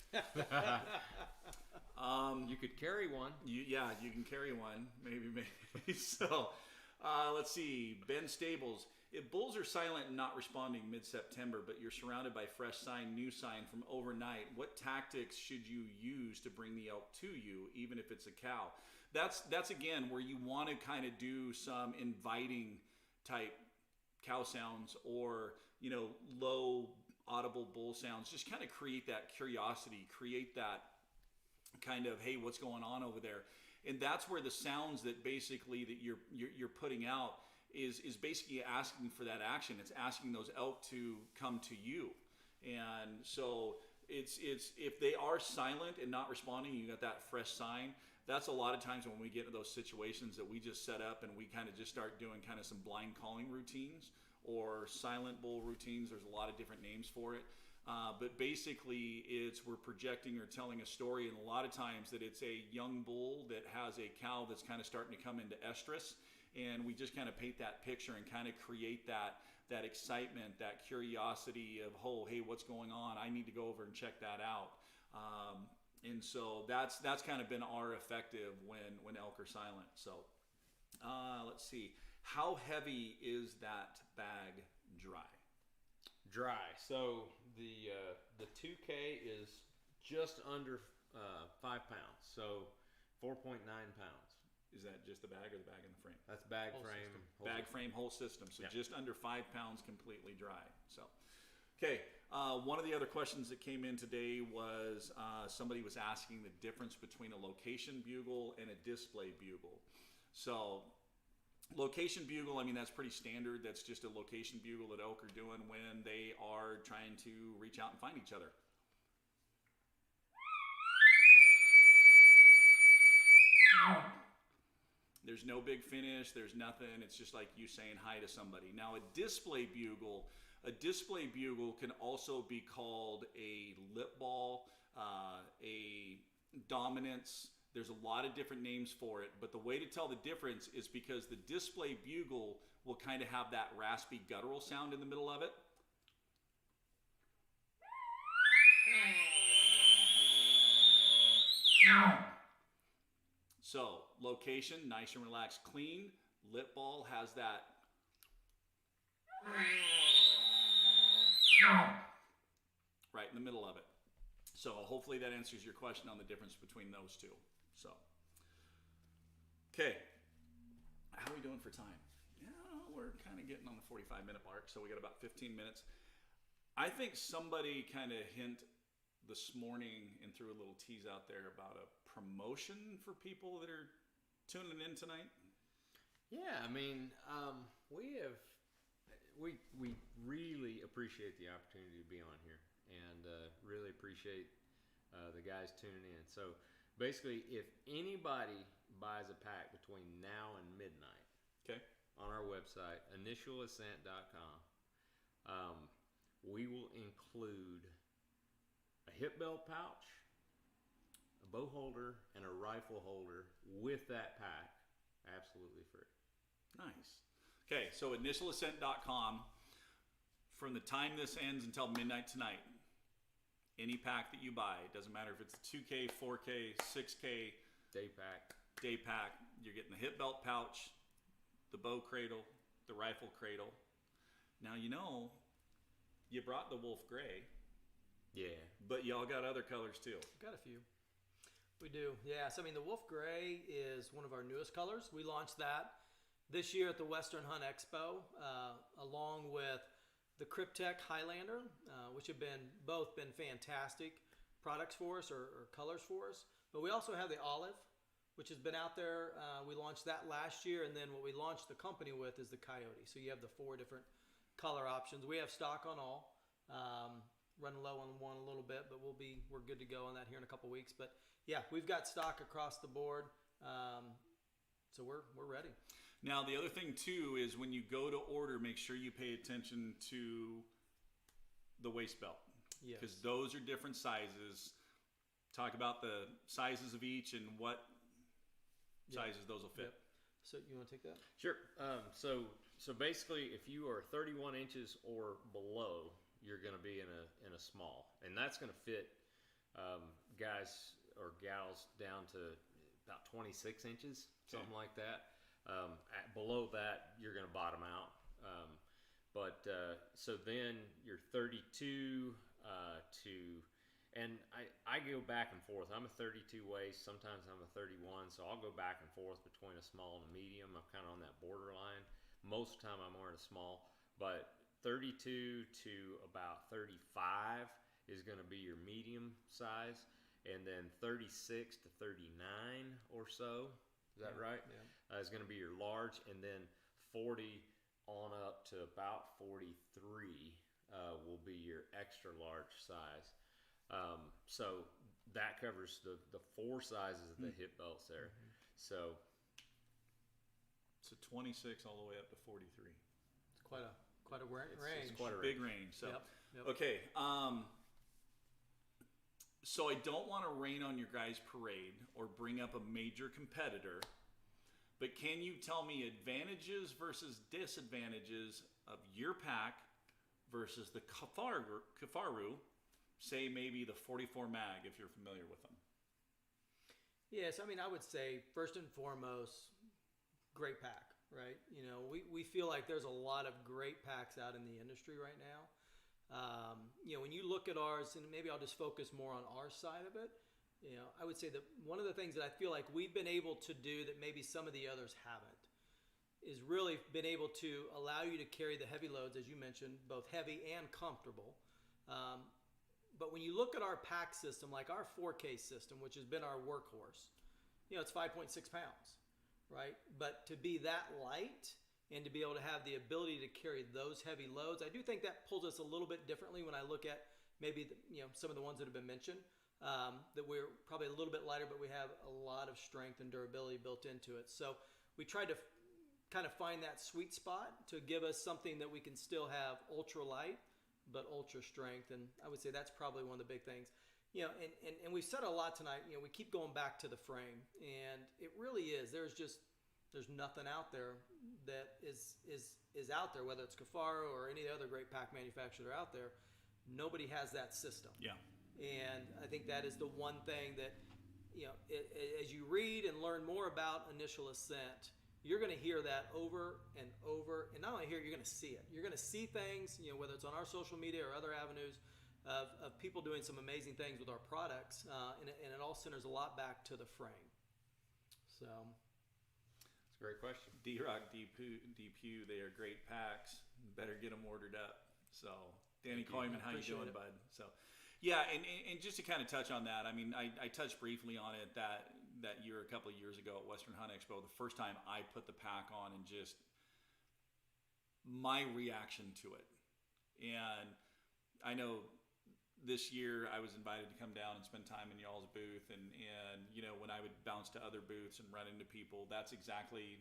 Speaker 3: You could carry one.
Speaker 1: You can carry one. Maybe. So, let's see. Ben Stables. If bulls are silent and not responding mid-September, but you're surrounded by fresh sign, new sign from overnight, what tactics should you use to bring the elk to you, even if it's a cow? That's again where you want to kind of do some inviting type cow sounds, or low audible bull sounds. Just kind of create that curiosity, create that kind of, hey, what's going on over there? And that's where the sounds that basically that you're putting out is basically asking for that action. It's asking those elk to come to you. And so it's if they are silent and not responding, you got that fresh sign. That's a lot of times when we get into those situations that we just set up and we kind of just start doing kind of some blind calling routines or silent bull routines. There's a lot of different names for it. But basically we're projecting or telling a story, and a lot of times that it's a young bull that has a cow that's kind of starting to come into estrus. And we just kind of paint that picture and kind of create that excitement, that curiosity of, oh, hey, what's going on? I need to go over and check that out. And so that's kind of been our effective when elk are silent. So let's see. How heavy is that bag dry?
Speaker 3: Dry. So the 2K is just under 5 pounds. So 4.9 pounds.
Speaker 1: Is that just the bag or the bag and the frame?
Speaker 3: That's bag
Speaker 2: Whole
Speaker 3: frame.
Speaker 2: system.
Speaker 1: Bag frame, whole system. So
Speaker 3: Yep.
Speaker 1: just under 5 pounds completely dry. So, okay. One of the other questions that came in today was somebody was asking the difference between a location bugle and a display bugle. So location bugle, I mean, that's pretty standard. That's just a location bugle that elk are doing when they are trying to reach out and find each other. There's no big finish. There's nothing. It's just like you saying hi to somebody. Now, a display bugle can also be called a lip ball, a dominance. There's a lot of different names for it, but the way to tell the difference is because the display bugle will kind of have that raspy guttural sound in the middle of it. So, location, nice and relaxed, clean. Lip ball has that right in the middle of it. So, hopefully that answers your question on the difference between those two. So, okay. How are we doing for time? Yeah, we're kind of getting on the 45-minute mark, so we got about 15 minutes. I think somebody kind of hint this morning and threw a little tease out there about a promotion for people that are tuning in tonight?
Speaker 3: Yeah, I mean, we really appreciate the opportunity to be on here, and really appreciate the guys tuning in. So basically, if anybody buys a pack between now and midnight,
Speaker 1: Okay.
Speaker 3: on our website, initialascent.com, we will include a hip belt pouch, a bow holder, and a rifle holder with that pack, absolutely free.
Speaker 1: Nice. Okay, so initialascent.com. From the time this ends until midnight tonight, any pack that you buy, it doesn't matter if it's 2K, 4K, 6K,
Speaker 3: Day pack,
Speaker 1: you're getting the hip belt pouch, the bow cradle, the rifle cradle. Now, you brought the wolf gray,
Speaker 3: yeah.
Speaker 1: but y'all got other colors too.
Speaker 2: Got a few. We do. Yeah. So, I mean, the wolf gray is one of our newest colors. We launched that this year at the Western Hunt Expo, along with the Cryptek Highlander, which have both been fantastic products for us or colors for us. But we also have the olive, which has been out there. We launched that last year, and then what we launched the company with is the coyote. So you have the 4 different color options. We have stock on all. Running low on one a little bit, but we're good to go on that here in a couple weeks. But yeah, we've got stock across the board, so we're ready.
Speaker 1: Now, the other thing too is when you go to order, make sure you pay attention to the waist belt,
Speaker 2: Yes.
Speaker 1: because those are different sizes. Talk about the sizes of each and what sizes those will fit.
Speaker 2: Yep. So you want to take that?
Speaker 3: Sure. So basically, if you are 31 inches or below, you're going to be in a small, and that's going to fit guys or gals down to about 26 inches, something like that. Below that, you're going to bottom out. So then you're 32 and I go back and forth. I'm a 32 waist. Sometimes I'm a 31, so I'll go back and forth between a small and a medium. I'm kind of on that borderline. Most of the time I'm wearing a small, but 32 to about 35 is going to be your medium size, and then 36 to 39 or so, is that right?
Speaker 2: Yeah.
Speaker 3: Is going to be your large, and then 40 on up to about 43 will be your extra large size. So that covers the 4 sizes of the hip belts there. So
Speaker 1: 26 all the way up to 43.
Speaker 2: It's quite a range.
Speaker 3: it's quite a
Speaker 1: Big range. So
Speaker 2: Yep.
Speaker 1: okay. So I don't want to rain on your guys' parade or bring up a major competitor, but can you tell me advantages versus disadvantages of your pack versus the Kifaru, say maybe the 44 mag, if you're familiar with them?
Speaker 2: Yes, I mean, I would say first and foremost, great pack, right? We feel like there's a lot of great packs out in the industry right now. When you look at ours, and maybe I'll just focus more on our side of it, I would say that one of the things that I feel like we've been able to do that maybe some of the others haven't is really been able to allow you to carry the heavy loads, as you mentioned, both heavy and comfortable. But when you look at our pack system, like our 4K system, which has been our workhorse, it's 5.6 pounds, right? But to be that light and to be able to have the ability to carry those heavy loads, I do think that pulls us a little bit differently when I look at maybe some of the ones that have been mentioned, that we're probably a little bit lighter, but we have a lot of strength and durability built into it. So we tried to kind of find that sweet spot to give us something that we can still have ultra light, but ultra strength. And I would say that's probably one of the big things. And we've said a lot tonight, we keep going back to the frame, and it really is. There's nothing out there that is out there, whether it's Kifaru or any other great pack manufacturer out there. Nobody has that system.
Speaker 1: Yeah.
Speaker 2: And I think that is the one thing that, as you read and learn more about Initial Ascent, you're going to hear that over and over. And not only hear it, you're going to see it. You're going to see things, whether it's on our social media or other avenues of people doing some amazing things with our products. And it all centers a lot back to the frame. So
Speaker 3: it's a great question.
Speaker 1: D-Rock, D-Pew, they are great packs. Better get them ordered up. So Danny Coyman, how you doing, bud? So yeah, and just to kind of touch on that, I mean, I touched briefly on it that that year, a couple of years ago at Western Hunt Expo, the first time I put the pack on, and just my reaction to it. And I know this year I was invited to come down and spend time in y'all's booth, and when I would bounce to other booths and run into people, that's exactly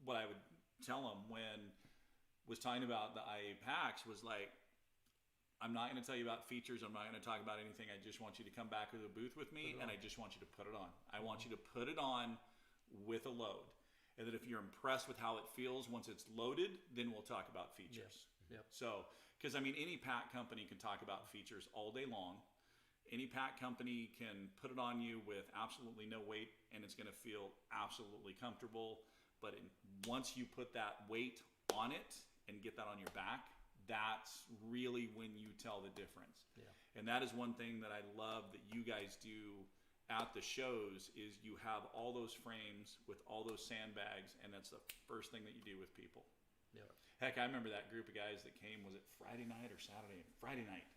Speaker 1: what I would tell them when was talking about the IA packs. Was like, I'm not going to tell you about features. I'm not going to talk about anything. I just want you to come back to the booth with me, and I just want you to put it on. I want you to put it on with a load. And that if you're impressed with how it feels once it's loaded, then we'll talk about features.
Speaker 2: Yep.
Speaker 1: So, because any pack company can talk about features all day long. Any pack company can put it on you with absolutely no weight, and it's going to feel absolutely comfortable. But once you put that weight on it and get that on your back, that's really when you tell the difference.
Speaker 2: Yeah.
Speaker 1: And that is one thing that I love that you guys do at the shows, is you have all those frames with all those sandbags, and that's the first thing that you do with people.
Speaker 2: Yeah.
Speaker 1: Heck, I remember that group of guys that came, was it Friday night or Saturday? Friday night.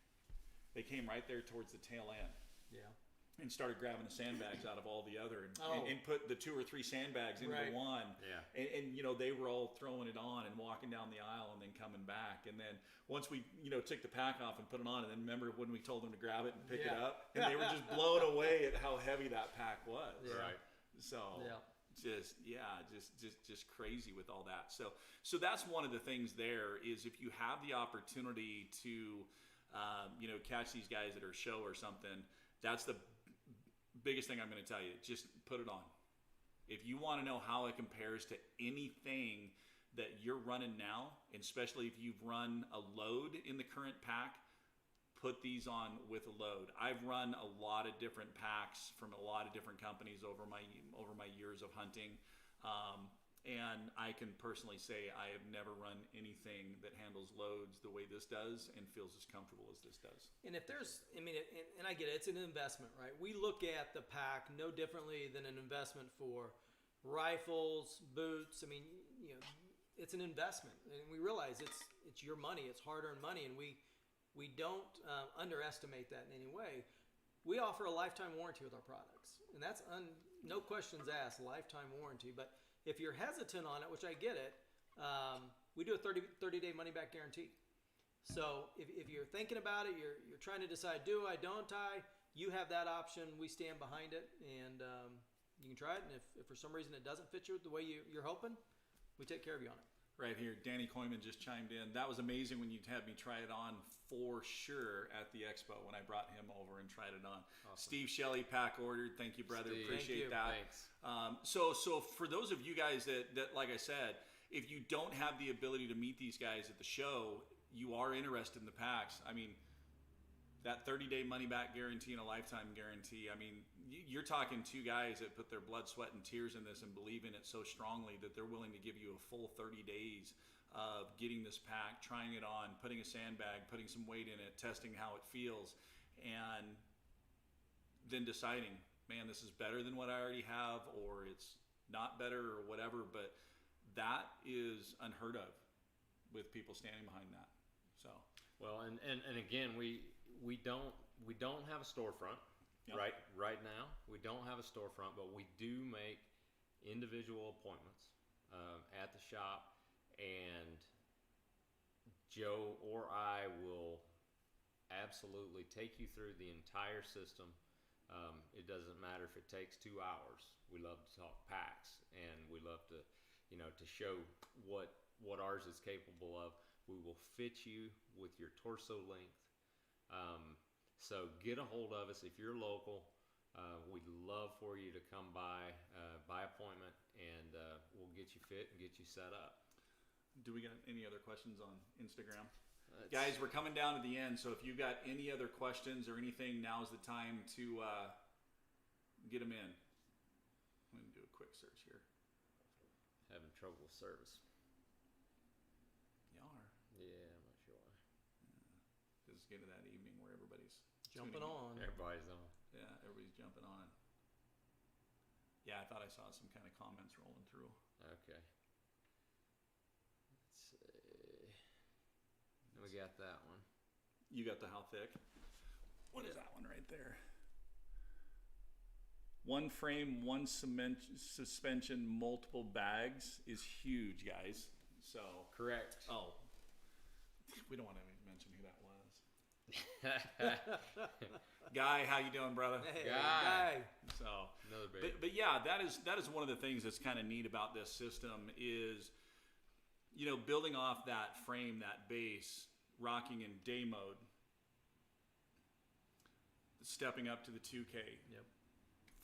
Speaker 1: They came right there towards the tail end.
Speaker 2: Yeah.
Speaker 1: And started grabbing the sandbags out of all the other,
Speaker 2: Oh.
Speaker 1: and put the 2 or 3 sandbags into
Speaker 2: Right.
Speaker 1: one.
Speaker 3: Yeah.
Speaker 1: And they were all throwing it on and walking down the aisle and then coming back. And then once we took the pack off and put it on, and then remember when we told them to grab it and pick it
Speaker 2: Yeah.
Speaker 1: up, and they were just blown away at how heavy that pack was.
Speaker 2: Yeah.
Speaker 3: Right.
Speaker 1: So
Speaker 2: Yeah.
Speaker 1: just crazy with all that. So that's one of the things there, is if you have the opportunity to catch these guys at our show or something, that's the biggest thing I'm going to tell you. Just put it on. If you want to know how it compares to anything that you're running now, and especially if you've run a load in the current pack, put these on with a load. I've run a lot of different packs from a lot of different companies over my years of hunting, and I can personally say I have never run anything that handles loads the way this does and feels as comfortable as this does.
Speaker 2: And if there's, and I get it, it's an investment, right? We look at the pack no differently than an investment for rifles, boots. It's an investment, and we realize it's your money, it's hard-earned money, and we don't underestimate that in any way. We offer a lifetime warranty with our products, and that's no questions asked, lifetime warranty. But if you're hesitant on it, which I get it, we do a 30-day money-back guarantee. So if you're thinking about it, you're trying to decide, do I, don't I, you have that option. We stand behind it, and you can try it. And if for some reason it doesn't fit you the way you're hoping, we take care of you on it.
Speaker 1: Right here, Danny Koyman just chimed in. That was amazing when you had me try it on for sure at the expo when I brought him over and tried it on.
Speaker 3: Awesome.
Speaker 1: Steve Shelley, pack ordered. Thank you, brother.
Speaker 3: Steve,
Speaker 1: Appreciate
Speaker 2: thank you.
Speaker 1: that.
Speaker 3: Thanks.
Speaker 1: So for those of you guys that, like I said, if you don't have the ability to meet these guys at the show, you are interested in the packs. That 30-day money-back guarantee and a lifetime guarantee, you're talking 2 guys that put their blood, sweat, and tears in this and believe in it so strongly that they're willing to give you a full 30 days of getting this pack, trying it on, putting a sandbag, putting some weight in it, testing how it feels, and then deciding, man, this is better than what I already have, or it's not better, or whatever. But that is unheard of with people standing behind that. So,
Speaker 3: Well, and again, we don't have a storefront.
Speaker 1: Yep.
Speaker 3: Right now, we don't have a storefront, but we do make individual appointments at the shop, and Joe or I will absolutely take you through the entire system. It doesn't matter if it takes 2 hours. We love to talk packs, and we love to show what ours is capable of. We will fit you with your torso length. So get a hold of us if you're local. We'd love for you to come by appointment, and we'll get you fit and get you set up.
Speaker 1: do we got any other questions on Instagram? Guys, we're coming down to the end, so if you got any other questions or anything, now's the time to get them in. I'm going to do a quick search here.
Speaker 3: Having trouble with service.
Speaker 1: You are.
Speaker 3: Yeah, I'm not sure why.
Speaker 1: This is getting to that evening where everybody's
Speaker 2: Jumping
Speaker 1: tuning in.
Speaker 2: on.
Speaker 3: Everybody's on.
Speaker 1: Yeah, everybody's jumping on. Yeah, I thought I saw some kind of comments rolling through.
Speaker 3: Okay. Let's see. We got that one.
Speaker 1: You got the how thick? What is that one right there? One frame, one cement suspension, multiple bags is huge, guys. So
Speaker 3: Correct.
Speaker 1: oh, we don't want to mention who that was. Guy, how you doing, brother?
Speaker 2: Hey,
Speaker 3: Guy.
Speaker 1: So,
Speaker 3: Another baby.
Speaker 1: but yeah, that is one of the things that's kind of neat about this system is, building off that frame, that base, rocking in day mode, stepping up to the 2K,
Speaker 2: Yep.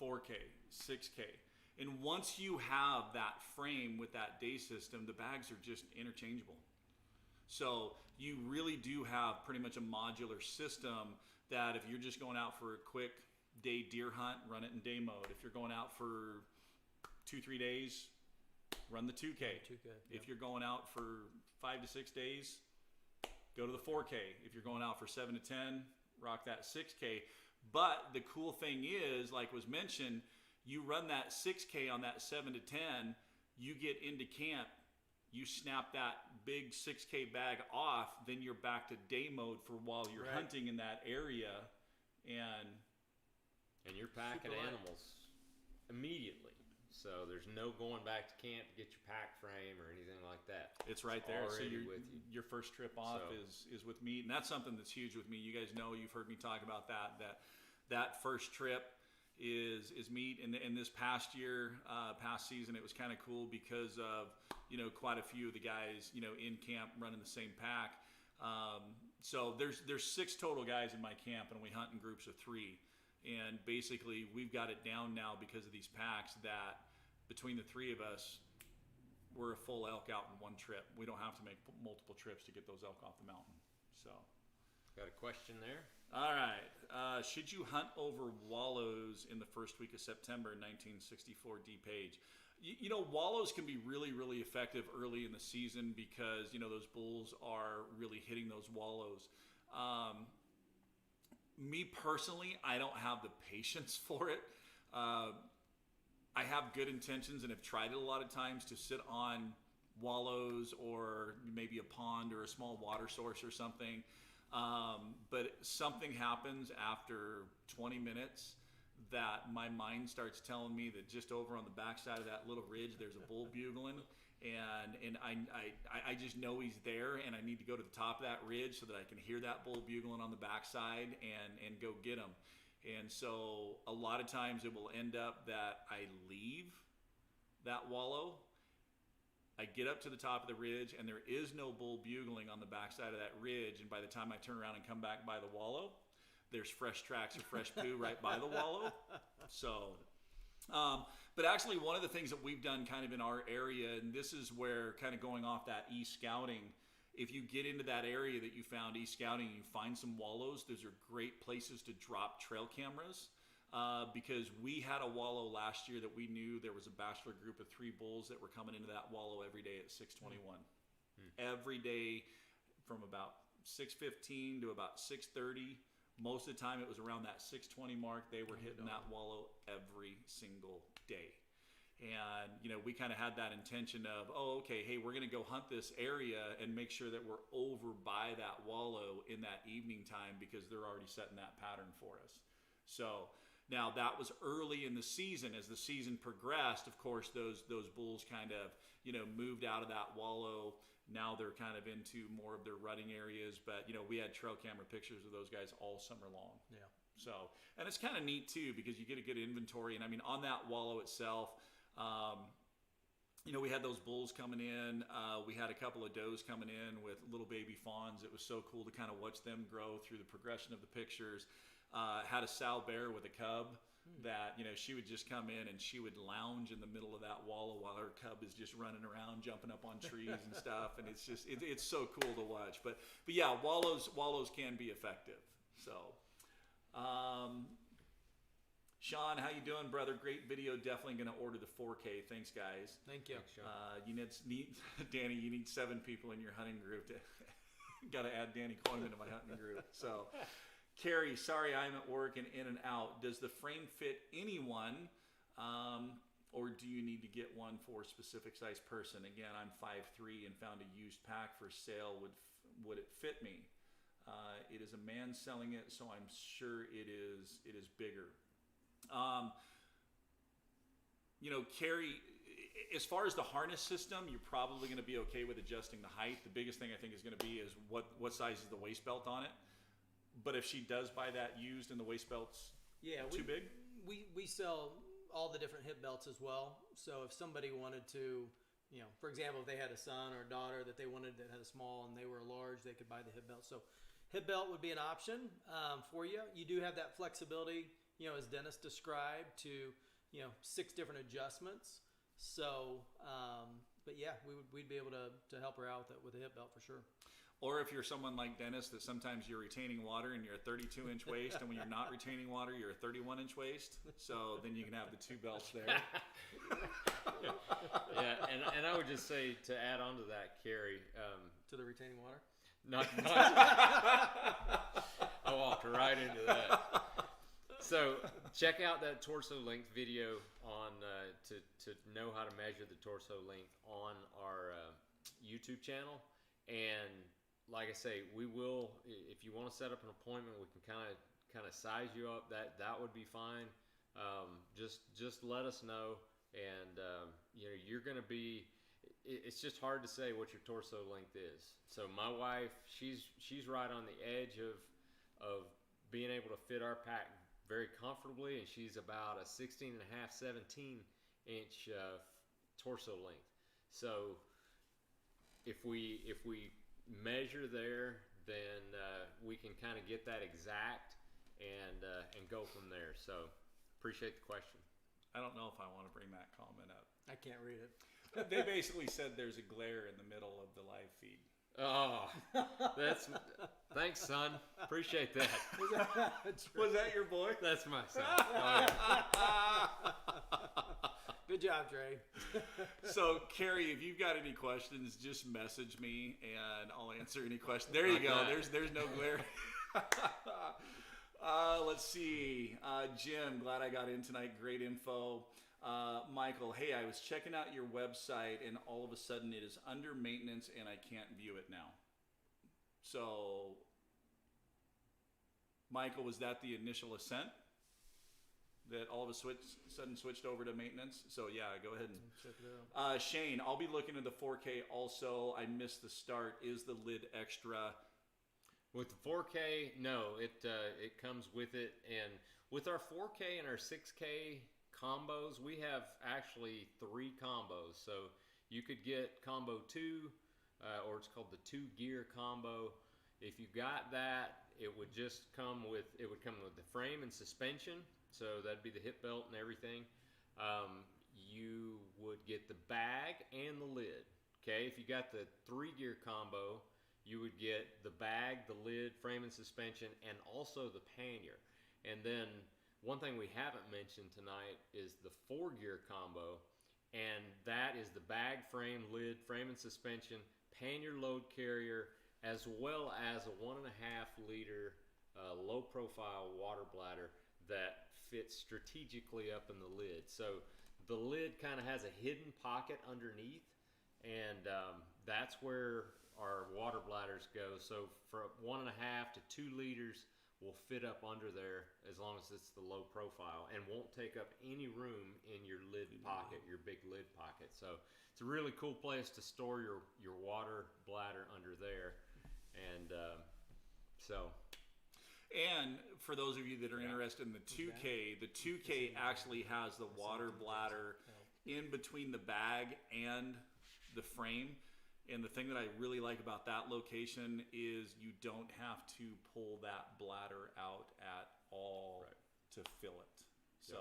Speaker 1: 4K, 6K. And once you have that frame with that day system, the bags are just interchangeable. So you really do have pretty much a modular system that if you're just going out for a quick day deer hunt, run it in day mode. If you're going out for 2-3 days, run the 2K.
Speaker 2: 2K.
Speaker 1: If you're going out for 5 to 6 days, go to the 4K. If you're going out for 7 to 10, rock that 6K. But the cool thing is, like was mentioned, you run that 6K on that 7 to 10, you get into camp, you snap that big 6K bag off, then you're back to day mode for while you're
Speaker 2: Right.
Speaker 1: hunting in that area. And
Speaker 3: you're packing
Speaker 2: Super light.
Speaker 3: animals immediately. So there's no going back to camp to get your pack frame or anything like that.
Speaker 1: it's right there. So
Speaker 3: already with you.
Speaker 1: your first trip off
Speaker 3: So-
Speaker 1: is with meat. And that's something that's huge with me. You guys know, you've heard me talk about that first trip is meat. And in this past year, past season, it was kind of cool because of, quite a few of the guys, in camp running the same pack. So there's 6 total guys in my camp, and we hunt in groups of 3. And basically, we've got it down now because of these packs that between the 3 of us, we're a full elk out in one trip. We don't have to make multiple trips to get those elk off the mountain. So,
Speaker 3: Got a question there?
Speaker 1: all right. Should you hunt over wallows in the first week of September? 1964 D Page. Wallows can be really, really effective early in the season because, those bulls are really hitting those wallows. Me personally, I don't have the patience for it. I have good intentions and have tried it a lot of times to sit on wallows or maybe a pond or a small water source or something. But something happens after 20 minutes that my mind starts telling me that just over on the backside of that little ridge, there's a bull bugling. And I just know he's there, and I need to go to the top of that ridge so that I can hear that bull bugling on the backside and go get him. And so a lot of times it will end up that I leave that wallow, I get up to the top of the ridge, and there is no bull bugling on the backside of that ridge. And by the time I turn around and come back by the wallow, there's fresh tracks or fresh poo right by the wallow. So, but actually one of the things that we've done kind of in our area, and this is where kind of going off that e-scouting, if you get into that area that you found e-scouting and you find some wallows, those are great places to drop trail cameras. Because we had a wallow last year that we knew there was a bachelor group of 3 bulls that were coming into that wallow every day at 6:21. Every day from about 6:15 to about 6:30. Most of the time it was around that 6:20 mark. They were hitting that wallow every single day. And, we kind of had that intention of, hey, we're going to go hunt this area and make sure that we're over by that wallow in that evening time because they're already setting that pattern for us. So now that was early in the season. As the season progressed, of course, those bulls kind of, moved out of that wallow. Now they're kind of into more of their rutting areas. But, we had trail camera pictures of those guys all summer long.
Speaker 2: Yeah.
Speaker 1: So, and it's kind of neat too because you get a good inventory. And I mean, on that wallow itself, we had those bulls coming in. We had a couple of does coming in with little baby fawns. It was so cool to kind of watch them grow through the progression of the pictures. Had a sow bear with a cub that, she would just come in and she would lounge in the middle of that wallow while her cub is just running around, jumping up on trees and stuff. And it's just, it's so cool to watch. But yeah, wallows can be effective. So, Sean, how you doing, brother? Great video. Definitely going to order the 4K. Thanks, guys.
Speaker 2: Thank you.
Speaker 3: Thanks, Sean.
Speaker 1: You need Danny. You need 7 people in your hunting group. Got to add Danny Coleman to my hunting group. So, Carrie, sorry I'm at work and in and out. Does the frame fit anyone, or do you need to get one for a specific size person? Again, I'm 5'3" and found a used pack for sale. Would it fit me? It is a man selling it, so I'm sure it is bigger. Carrie, as far as the harness system, you're probably going to be okay with adjusting the height. The biggest thing I think is going to be is what size is the waist belt on it. But if she does buy that used and the waist belt's too big?
Speaker 2: We sell all the different hip belts as well. So if somebody wanted to, for example, if they had a son or a daughter that they wanted that had a small and they were large, they could buy the hip belt. So hip belt would be an option for you. You do have that flexibility, as Dennis described, to 6 different adjustments. So, but yeah, we'd be able to help her out with a hip belt for sure.
Speaker 1: Or if you're someone like Dennis, that sometimes you're retaining water and you're a 32-inch waist, and when you're not retaining water, you're a 31-inch waist. So then you can have the 2 belts there.
Speaker 3: Yeah, and I would just say, to add on to that, Carrie,
Speaker 2: to the retaining water.
Speaker 3: Not I walked right into that. So check out that torso length video on to know how to measure the torso length on our YouTube channel. And like I say, we will, if you want to set up an appointment, we can kind of size you up. That would be fine. Just let us know, and you're going to be. It's just hard to say what your torso length is. So my wife, she's right on the edge of being able to fit our pack very comfortably, and she's about a 16 and a half, 17 inch torso length. So if we measure there, then we can kind of get that exact and go from there. So appreciate the question.
Speaker 1: I don't know if I want to bring that comment up.
Speaker 2: I can't read it.
Speaker 1: They basically said there's a glare in the middle of the live feed.
Speaker 3: Oh, thanks, son. Appreciate that.
Speaker 1: Was that your boy?
Speaker 3: That's my son. Oh, yeah.
Speaker 2: Good job, Trey.
Speaker 1: So, Carrie, if you've got any questions, just message me and I'll answer any questions. There you go. There's no glare. Let's see. Jim, glad I got in tonight. Great info. Michael, hey, I was checking out your website and all of a sudden it is under maintenance and I can't view it now. So, Michael, was that the Initial Ascent that all of a sudden switched over to maintenance? So yeah, go ahead and
Speaker 2: check it out.
Speaker 1: Shane, I'll be looking at the 4K also. I missed the start. Is the lid extra?
Speaker 3: With the 4K, no, it comes with it. And with our 4K and our 6K combos, we have actually 3 combos. So you could get combo 2, or it's called the 2 gear combo. If you got that, it would come with the frame and suspension. So that'd be the hip belt and everything. You would get the bag and the lid. Okay, if you got the 3 gear combo, you would get the bag, the lid, frame and suspension, and also the pannier. And then one thing we haven't mentioned tonight is the 4 gear combo, and that is the bag, frame, lid, frame and suspension, pannier load carrier, as well as a 1.5 liter low profile water bladder that fits strategically up in the lid. So the lid kind of has a hidden pocket underneath, and that's where our water bladders go. So for 1.5 to 2 liters will fit up under there as long as it's the low profile and won't take up any room in your lid pocket, your big lid pocket. So it's a really cool place to store your water bladder under there. And
Speaker 1: and for those of you that are interested in the 2K, the 2K actually has the water bladder in between the bag and the frame. And the thing that I really like about that location is you don't have to pull that bladder out at all to fill it. So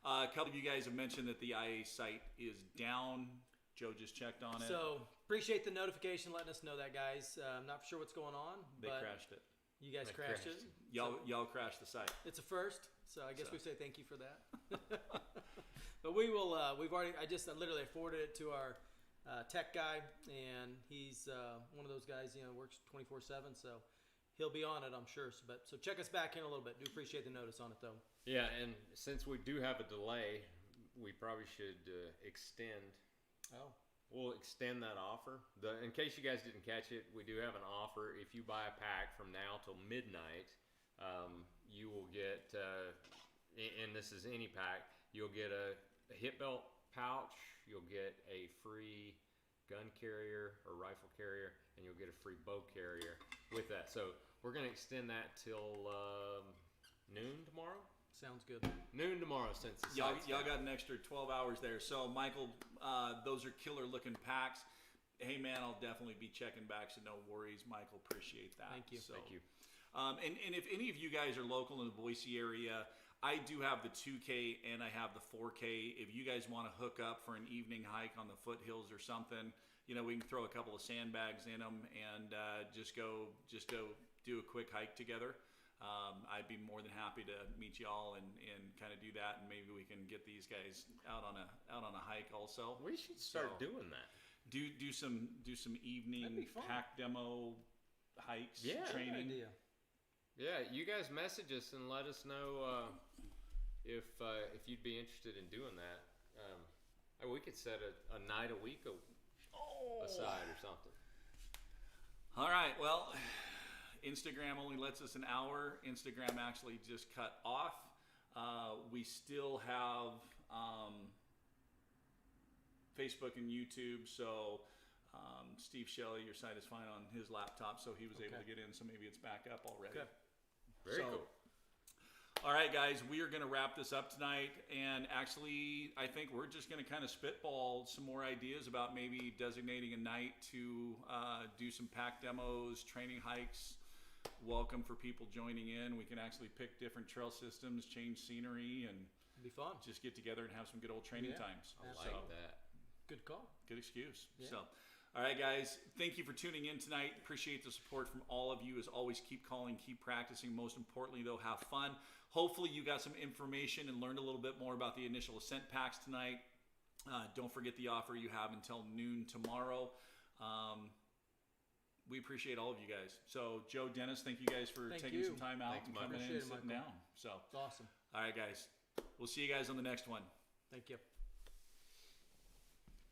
Speaker 1: a couple of you guys have mentioned that the IA site is down. Joe just checked on it.
Speaker 2: So appreciate the notification letting us know that, guys. I'm not sure what's going on.
Speaker 1: They crashed it.
Speaker 2: You guys crashed it.
Speaker 1: Y'all crashed the site.
Speaker 2: It's a first, so I guess we say thank you for that. But we will. I literally forwarded it to our tech guy, and he's one of those guys, works 24/7, so he'll be on it, I'm sure. So check us back in a little bit. Do appreciate the notice on it, though.
Speaker 3: Yeah, and since we do have a delay, we probably should extend. We'll extend that offer. In case you guys didn't catch it, we do have an offer. If you buy a pack from now till midnight, you will get, and this is any pack, you'll get a hip belt pouch, you'll get a free gun carrier or rifle carrier, and you'll get a free bow carrier with that. So we're going to extend that till noon tomorrow.
Speaker 2: Sounds good.
Speaker 3: Noon tomorrow since the
Speaker 1: Y'all
Speaker 3: site's
Speaker 1: got
Speaker 3: down.
Speaker 1: an extra 12 hours there. So, Michael, those are killer looking packs. Hey, man, I'll definitely be checking back, so no worries. Michael, appreciate that.
Speaker 2: Thank you.
Speaker 1: So,
Speaker 3: Thank you.
Speaker 1: and if any of you guys are local in the Boise area, I do have the 2K and I have the 4K. If you guys want to hook up for an evening hike on the foothills or something, we can throw a couple of sandbags in them and just go do a quick hike together. I'd be more than happy to meet y'all and kind of do that, and maybe we can get these guys out on a hike also.
Speaker 3: We should start
Speaker 1: So,
Speaker 3: doing that.
Speaker 1: Do some
Speaker 2: That'd
Speaker 1: evening
Speaker 2: be fun.
Speaker 1: pack demo hikes,
Speaker 3: Yeah.
Speaker 2: Good
Speaker 1: training.
Speaker 2: idea.
Speaker 3: Yeah, you guys message us and let us know if you'd be interested in doing that. We could set a night a week aside or something.
Speaker 1: All right, well, Instagram only lets us an hour. Instagram actually just cut off. We still have Facebook and YouTube, so Steve Shelley, your site is fine on his laptop, so he was able to get in, so maybe it's back up already.
Speaker 2: Okay.
Speaker 3: Very
Speaker 1: So,
Speaker 3: cool.
Speaker 1: All right, guys, we are going to wrap this up tonight, and actually, I think we're just going to kind of spitball some more ideas about maybe designating a night to do some pack demos, training hikes, welcome for people joining in. We can actually pick different trail systems, change scenery, and
Speaker 2: It'd be fun.
Speaker 1: just get together and have some good old training
Speaker 2: Yeah.
Speaker 1: times.
Speaker 3: I
Speaker 2: So,
Speaker 3: like that.
Speaker 2: Good call.
Speaker 1: good excuse.
Speaker 2: Yeah.
Speaker 1: So, all right, guys, thank you for tuning in tonight. Appreciate the support from all of you. As always, keep calling, keep practicing. Most importantly, though, have fun. Hopefully, you got some information and learned a little bit more about the Initial Ascent packs tonight. Don't forget the offer you have until noon tomorrow. We appreciate all of you guys. So, Joe, Dennis, thank you guys for
Speaker 2: Thank
Speaker 1: taking
Speaker 2: you.
Speaker 1: some time out
Speaker 3: Thanks,
Speaker 1: and
Speaker 3: Michael.
Speaker 1: coming in and
Speaker 2: Appreciate it,
Speaker 1: sitting
Speaker 2: Michael.
Speaker 1: down. So,
Speaker 2: It's awesome.
Speaker 1: all right, guys, we'll see you guys on the next one.
Speaker 2: Thank you.